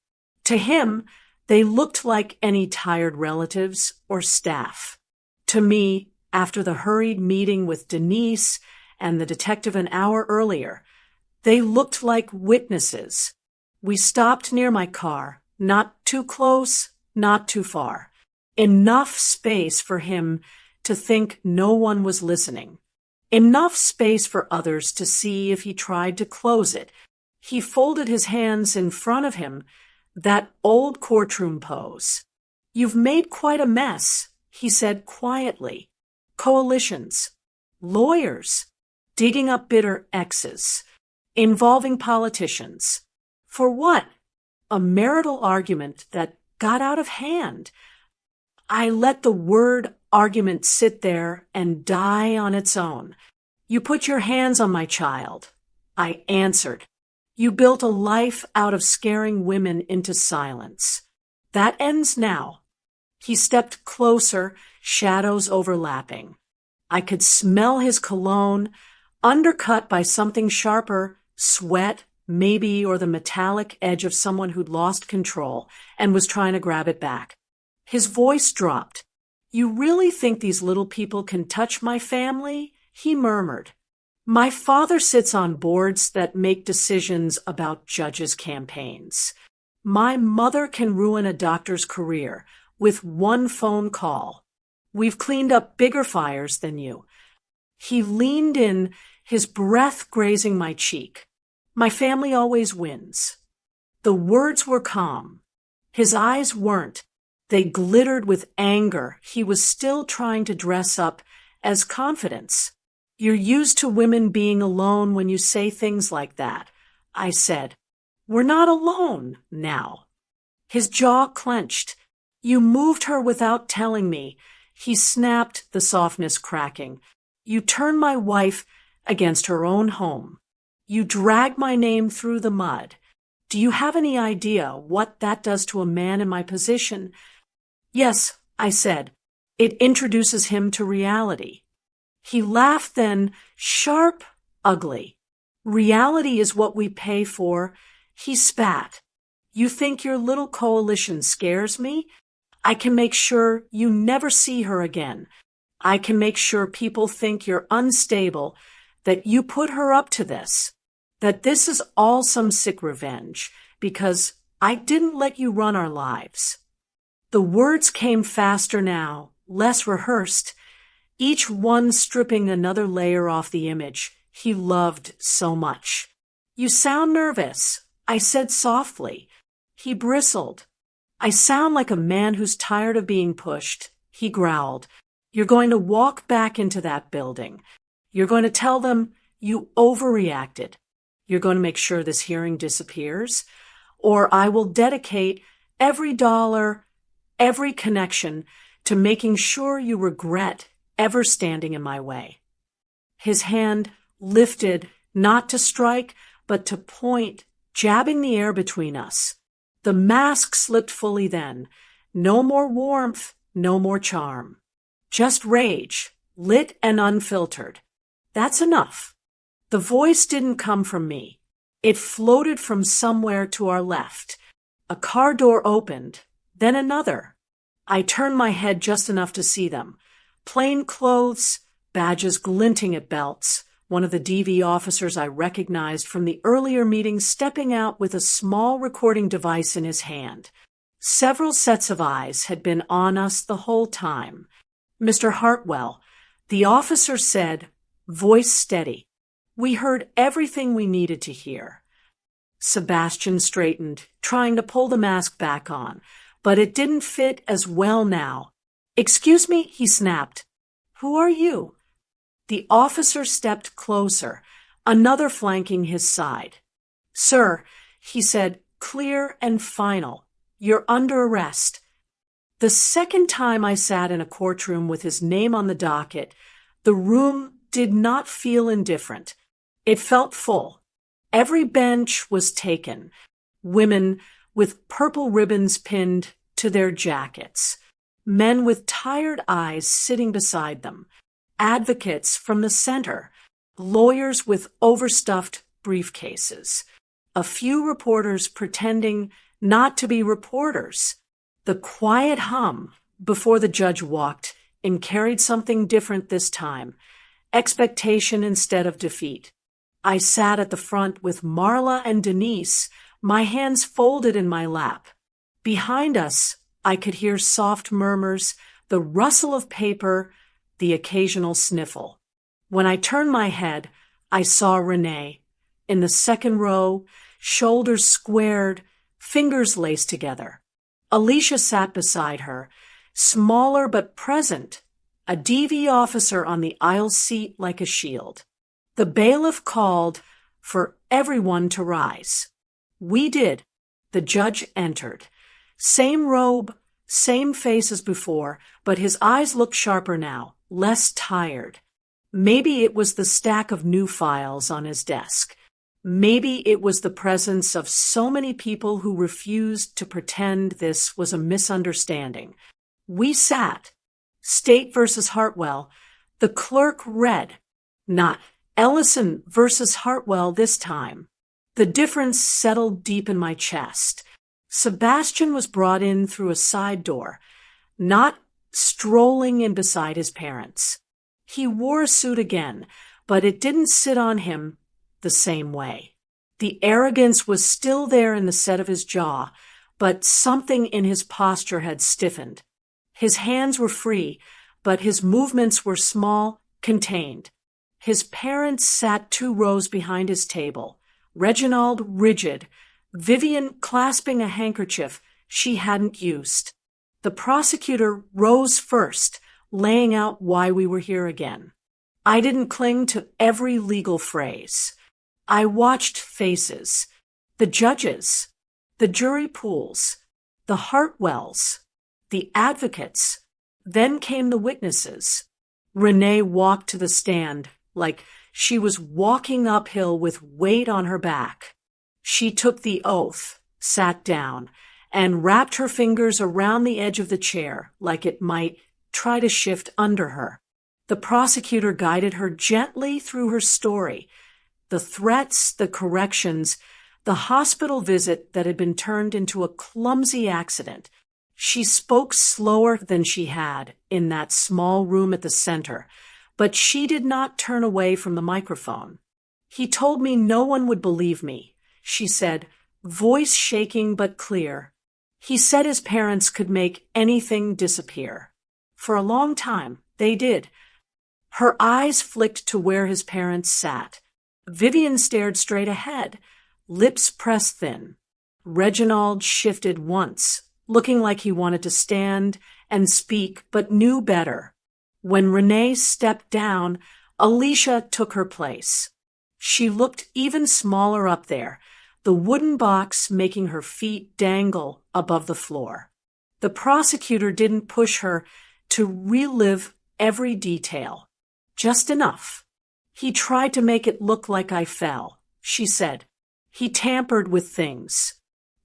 To him, they looked like any tired relatives or staff. To me, after the hurried meeting with Denise and the detective an hour earlier, they looked like witnesses. We stopped near my car, not too close, not too far. Enough space for him to think no one was listening. Enough space for others to see if he tried to close it. He folded his hands in front of him, that old courtroom pose. "You've made quite a mess," he said quietly. "Coalitions, lawyers, digging up bitter exes, involving politicians. For what? A marital argument that got out of hand." I let the word argument sit there and die on its own. "You put your hands on my child." I answered. "You built a life out of scaring women into silence. That ends now." He stepped closer, shadows overlapping. I could smell his cologne, undercut by something sharper, sweat, maybe, or the metallic edge of someone who'd lost control and was trying to grab it back. His voice dropped. "You really think these little people can touch my family?" he murmured. "My father sits on boards that make decisions about judges' campaigns. My mother can ruin a doctor's career with one phone call. We've cleaned up bigger fires than you." He leaned in, his breath grazing my cheek. "My family always wins." The words were calm. His eyes weren't. They glittered with anger. He was still trying to dress up as confidence. "You're used to women being alone when you say things like that," I said. "We're not alone now." His jaw clenched. "You moved her without telling me." He snapped, the softness cracking. "You turned my wife against her own home. You dragged my name through the mud. Do you have any idea what that does to a man in my position?" "Yes," I said. "It introduces him to reality." He laughed then, sharp, ugly. "Reality is what we pay for." He spat. "You think your little coalition scares me? I can make sure you never see her again. I can make sure people think you're unstable, that you put her up to this, that this is all some sick revenge, because I didn't let you run our lives." The words came faster now, less rehearsed, each one stripping another layer off the image he loved so much. "You sound nervous," I said softly. He bristled. I sound like a man who's tired of being pushed, he growled. You're going to walk back into that building. You're going to tell them you overreacted. You're going to make sure this hearing disappears, or I will dedicate every dollar, every connection to making sure you regret ever standing in my way. His hand lifted, not to strike, but to point, jabbing the air between us. The mask slipped fully then. No more warmth, no more charm. Just rage, lit and unfiltered. That's enough. The voice didn't come from me. It floated from somewhere to our left. A car door opened, then another. I turned my head just enough to see them. Plain clothes, badges glinting at belts. One of the DV officers I recognized from the earlier meeting stepping out with a small recording device in his hand. Several sets of eyes had been on us the whole time. Mr. Hartwell, the officer said, voice steady. We heard everything we needed to hear. Sebastian straightened, trying to pull the mask back on, but it didn't fit as well now. Excuse me, he snapped. Who are you? The officer stepped closer, another flanking his side. Sir, he said, clear and final. You're under arrest. The second time I sat in a courtroom with his name on the docket, the room did not feel indifferent. It felt full. Every bench was taken. Women with purple ribbons pinned to their jackets. Men with tired eyes sitting beside them. Advocates from the center. Lawyers with overstuffed briefcases. A few reporters pretending not to be reporters. The quiet hum before the judge walked and carried something different this time. Expectation instead of defeat. I sat at the front with Marla and Denise, my hands folded in my lap. Behind us, I could hear soft murmurs, the rustle of paper, the occasional sniffle. When I turned my head, I saw Renee. In the second row, shoulders squared, fingers laced together. Alicia sat beside her, smaller but present, a DV officer on the aisle seat like a shield. The bailiff called for everyone to rise. We did. The judge entered. Same robe, same face as before, but his eyes looked sharper now, less tired. Maybe it was the stack of new files on his desk. Maybe it was the presence of so many people who refused to pretend this was a misunderstanding. We sat. State versus Hartwell. The clerk read. Not Ellison versus Hartwell this time. The difference settled deep in my chest. Sebastian was brought in through a side door, not strolling in beside his parents. He wore a suit again, but it didn't sit on him the same way. The arrogance was still there in the set of his jaw, but something in his posture had stiffened. His hands were free, but his movements were small, contained. His parents sat 2 rows behind his table, Reginald rigid, Vivian clasping a handkerchief she hadn't used. The prosecutor rose first, laying out why we were here again. I didn't cling to every legal phrase. I watched faces, the judges, the jury pools, the Hartwells, the advocates. Then came the witnesses. Renee walked to the stand like she was walking uphill with weight on her back. She took the oath, sat down, and wrapped her fingers around the edge of the chair like it might try to shift under her. The prosecutor guided her gently through her story, the threats, the corrections, the hospital visit that had been turned into a clumsy accident. She spoke slower than she had in that small room at the center, but she did not turn away from the microphone. He told me no one would believe me, she said, voice shaking but clear. He said his parents could make anything disappear. For a long time, they did. Her eyes flicked to where his parents sat. Vivian stared straight ahead, lips pressed thin. Reginald shifted once, looking like he wanted to stand and speak but knew better. When Renee stepped down, Alicia took her place. She looked even smaller up there, the wooden box making her feet dangle above the floor. The prosecutor didn't push her to relive every detail, just enough. He tried to make it look like I fell, she said. He tampered with things.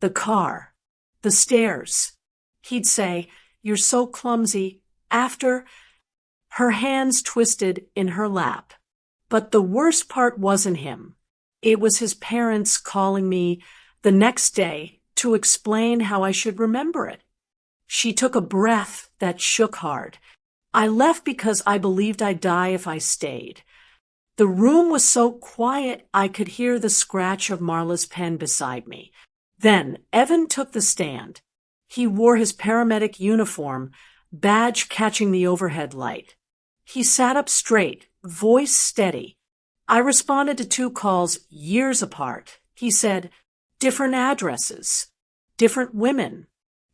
The car, the stairs. He'd say, "You're so clumsy," after her hands twisted in her lap. But the worst part wasn't him. It was his parents calling me the next day to explain how I should remember it. She took a breath that shook hard. I left because I believed I'd die if I stayed. The room was so quiet I could hear the scratch of Marla's pen beside me. Then Evan took the stand. He wore his paramedic uniform, badge catching the overhead light. He sat up straight, voice steady. I responded to 2 calls years apart. He said, different addresses, different women,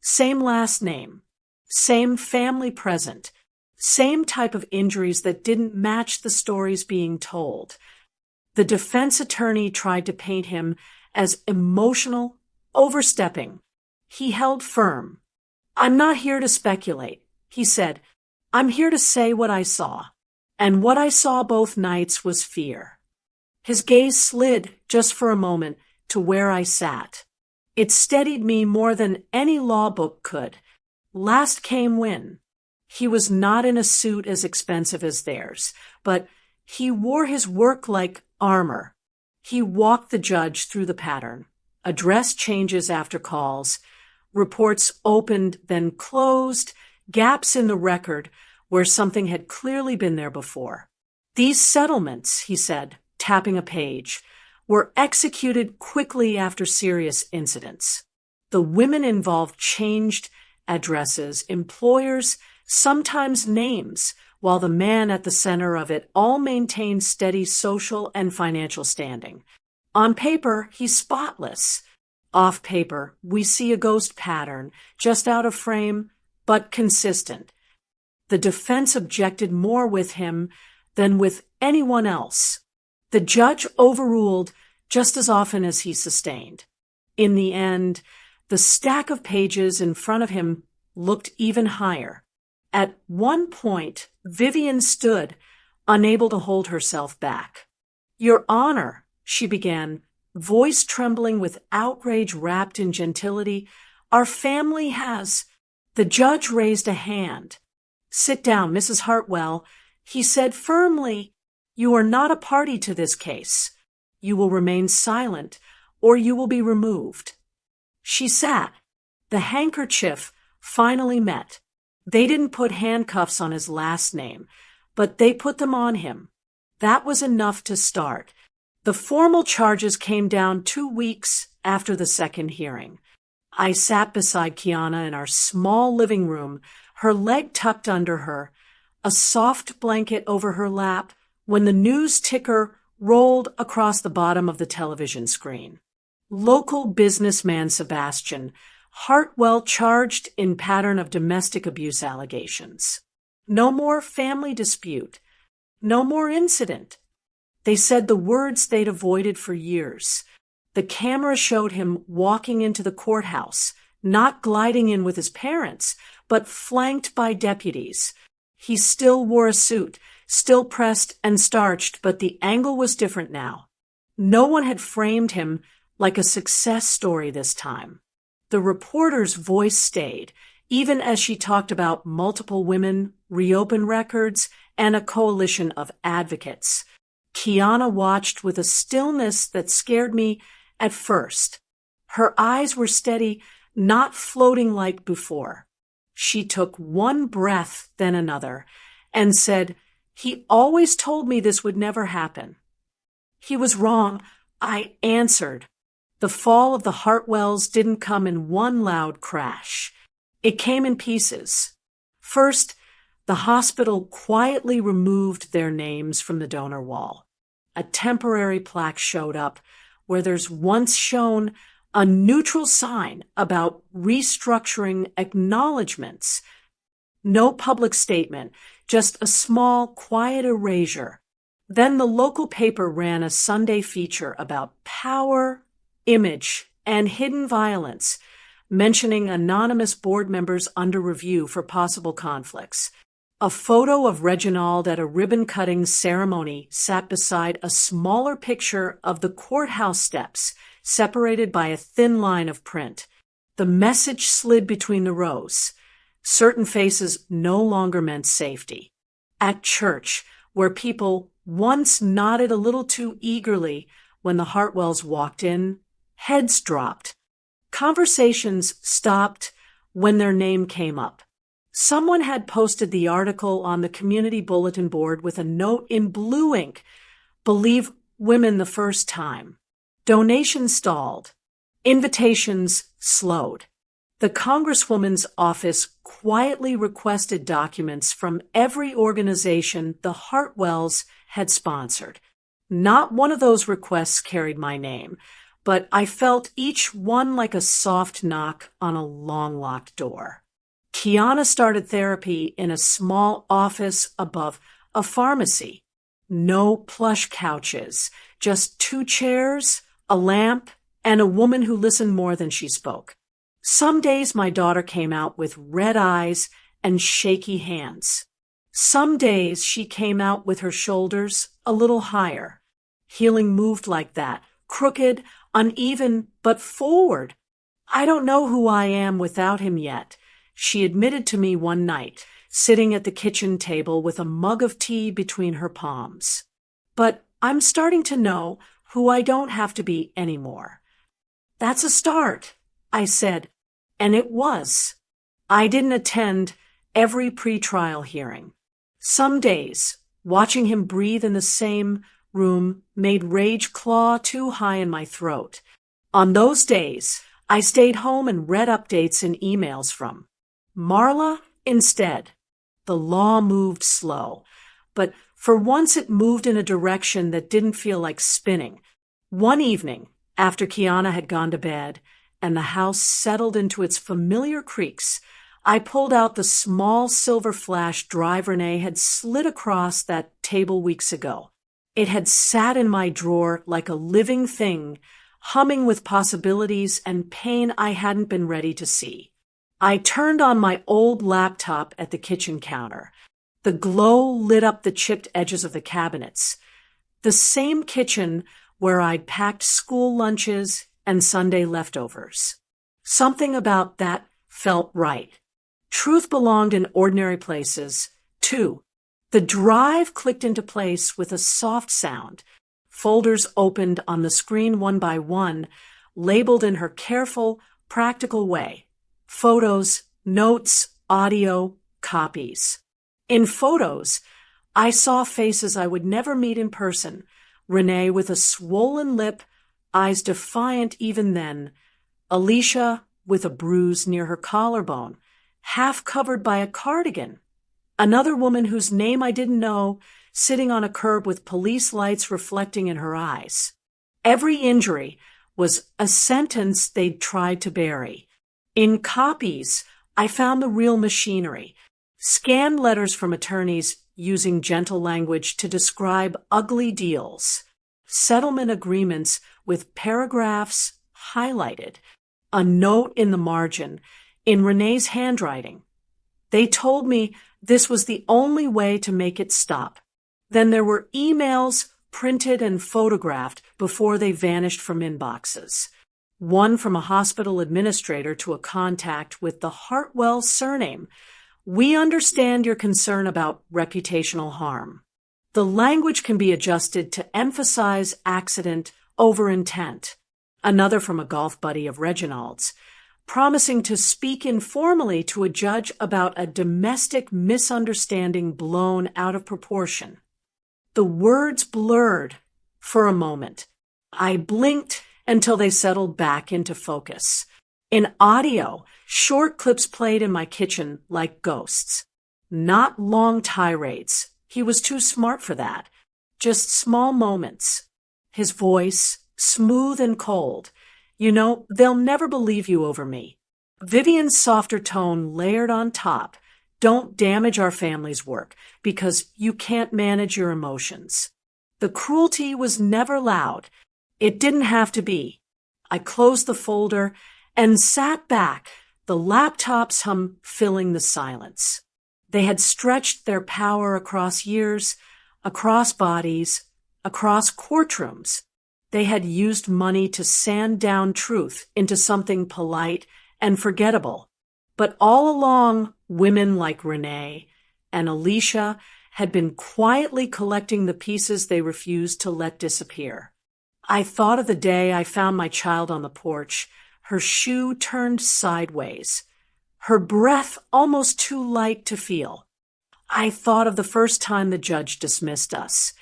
same last name, same family present, same type of injuries that didn't match the stories being told. The defense attorney tried to paint him as emotional, overstepping. He held firm. "I'm not here to speculate," he said. "I'm here to say what I saw. And what I saw both nights was fear." His gaze slid just for a moment to where I sat. It steadied me more than any law book could. Last came when. He was not in a suit as expensive as theirs, but he wore his work like armor. He walked the judge through the pattern. Address changes after calls, reports opened then closed, gaps in the record where something had clearly been there before. These settlements, he said, tapping a page, were executed quickly after serious incidents. The women involved changed addresses, employers, sometimes names, while the man at the center of it all maintained steady social and financial standing. On paper, he's spotless. Off paper, we see a ghost pattern, just out of frame, but consistent. The defense objected more with him than with anyone else. The judge overruled just as often as he sustained. In the end, the stack of pages in front of him looked even higher. At one point, Vivian stood, unable to hold herself back. "Your Honor," she began, voice trembling with outrage wrapped in gentility, "our family has—" The judge raised a hand. "Sit down, Mrs. Hartwell," he said firmly. "You are not a party to this case. You will remain silent, or you will be removed." She sat. The handkerchief finally met. They didn't put handcuffs on his last name, but they put them on him. That was enough to start. The formal charges came down 2 weeks after the second hearing. I sat beside Kiana in our small living room, her leg tucked under her, a soft blanket over her lap, when the news ticker rolled across the bottom of the television screen. Local businessman Sebastian Hartwell charged in pattern of domestic abuse allegations. No more family dispute. No more incident. They said the words they'd avoided for years. The camera showed him walking into the courthouse, not gliding in with his parents, but flanked by deputies. He still wore a suit, still pressed and starched, but the angle was different now. No one had framed him like a success story this time. The reporter's voice stayed, even as she talked about multiple women, reopened records, and a coalition of advocates. Kiana watched with a stillness that scared me at first. Her eyes were steady, not floating like before. She took one breath, then another, and said, "He always told me this would never happen." "He was wrong," I answered. The fall of the Hartwells didn't come in one loud crash. It came in pieces. First, the hospital quietly removed their names from the donor wall. A temporary plaque showed up where there's once shown a neutral sign about restructuring acknowledgments. No public statement, just a small, quiet erasure. Then the local paper ran a Sunday feature about power, image, and hidden violence, mentioning anonymous board members under review for possible conflicts. A photo of Reginald at a ribbon-cutting ceremony sat beside a smaller picture of the courthouse steps, separated by a thin line of print. The message slid between the rows. Certain faces no longer meant safety. At church, where people once nodded a little too eagerly when the Hartwells walked in, heads dropped. Conversations stopped when their name came up. Someone had posted the article on the community bulletin board with a note in blue ink, "Believe women the first time." Donations stalled. Invitations slowed. The Congresswoman's office quietly requested documents from every organization the Hartwells had sponsored. Not one of those requests carried my name, but I felt each one like a soft knock on a long-locked door. Kiana started therapy in a small office above a pharmacy. No plush couches, just 2 chairs, a lamp, and a woman who listened more than she spoke. Some days my daughter came out with red eyes and shaky hands. Some days she came out with her shoulders a little higher. Healing moved like that, crooked, uneven, but forward. "I don't know who I am without him yet," she admitted to me one night, sitting at the kitchen table with a mug of tea between her palms. "But I'm starting to know who I don't have to be anymore." "That's a start," I said, and it was. I didn't attend every pretrial hearing. Some days, watching him breathe in the same room made rage claw too high in my throat. On those days, I stayed home and read updates and emails from Marla instead. The law moved slow, but for once it moved in a direction that didn't feel like spinning. One evening, after Kiana had gone to bed and the house settled into its familiar creaks, I pulled out the small silver flash drive Renee had slid across that table weeks ago. It had sat in my drawer like a living thing, humming with possibilities and pain I hadn't been ready to see. I turned on my old laptop at the kitchen counter. The glow lit up the chipped edges of the cabinets. The same kitchen where I'd packed school lunches and Sunday leftovers. Something about that felt right. Truth belonged in ordinary places, too. The drive clicked into place with a soft sound. Folders opened on the screen one by one, labeled in her careful, practical way. Photos, notes, audio, copies. In photos, I saw faces I would never meet in person. Renee with a swollen lip, eyes defiant even then. Alicia with a bruise near her collarbone, half covered by a cardigan. Another woman whose name I didn't know, sitting on a curb with police lights reflecting in her eyes. Every injury was a sentence they'd tried to bury. In copies, I found the real machinery. Scanned letters from attorneys using gentle language to describe ugly deals. Settlement agreements with paragraphs highlighted. A note in the margin, in Renee's handwriting. They told me this was the only way to make it stop. Then there were emails printed and photographed before they vanished from inboxes. One from a hospital administrator to a contact with the Hartwell surname. "We understand your concern about reputational harm." The language can be adjusted to emphasize accident over intent. Another from a golf buddy of Reginald's, promising to speak informally to a judge about a domestic misunderstanding blown out of proportion. The words blurred for a moment. I blinked until they settled back into focus. In audio, short clips played in my kitchen like ghosts. Not long tirades. He was too smart for that. Just small moments. His voice, smooth and cold. You know, they'll never believe you over me. Vivian's softer tone layered on top. Don't damage our family's work because you can't manage your emotions. The cruelty was never loud. It didn't have to be. I closed the folder and sat back, the laptop's hum filling the silence. They had stretched their power across years, across bodies, across courtrooms. They had used money to sand down truth into something polite and forgettable. But all along, women like Renee and Alicia had been quietly collecting the pieces they refused to let disappear. I thought of the day I found my child on the porch, her shoe turned sideways, her breath almost too light to feel. I thought of the first time the judge dismissed us,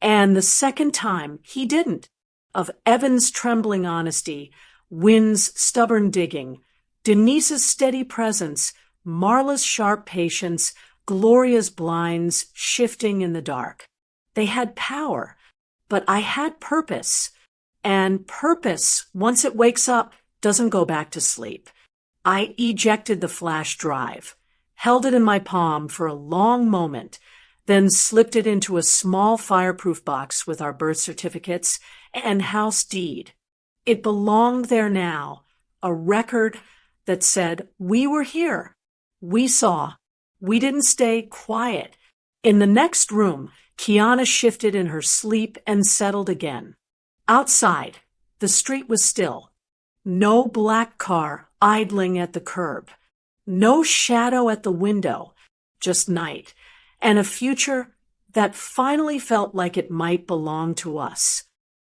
and the second time he didn't, of Evan's trembling honesty, Wynn's stubborn digging, Denise's steady presence, Marla's sharp patience, Gloria's blinds shifting in the dark. They had power, but I had purpose. And purpose, once it wakes up, doesn't go back to sleep. I ejected the flash drive, held it in my palm for a long moment, then slipped it into a small fireproof box with our birth certificates and house deed. It belonged there now, a record that said, we were here. We saw. We didn't stay quiet. In the next room, Kiana shifted in her sleep and settled again. Outside, the street was still. No black car idling at the curb. No shadow at the window. Just night. And a future that finally felt like it might belong to us.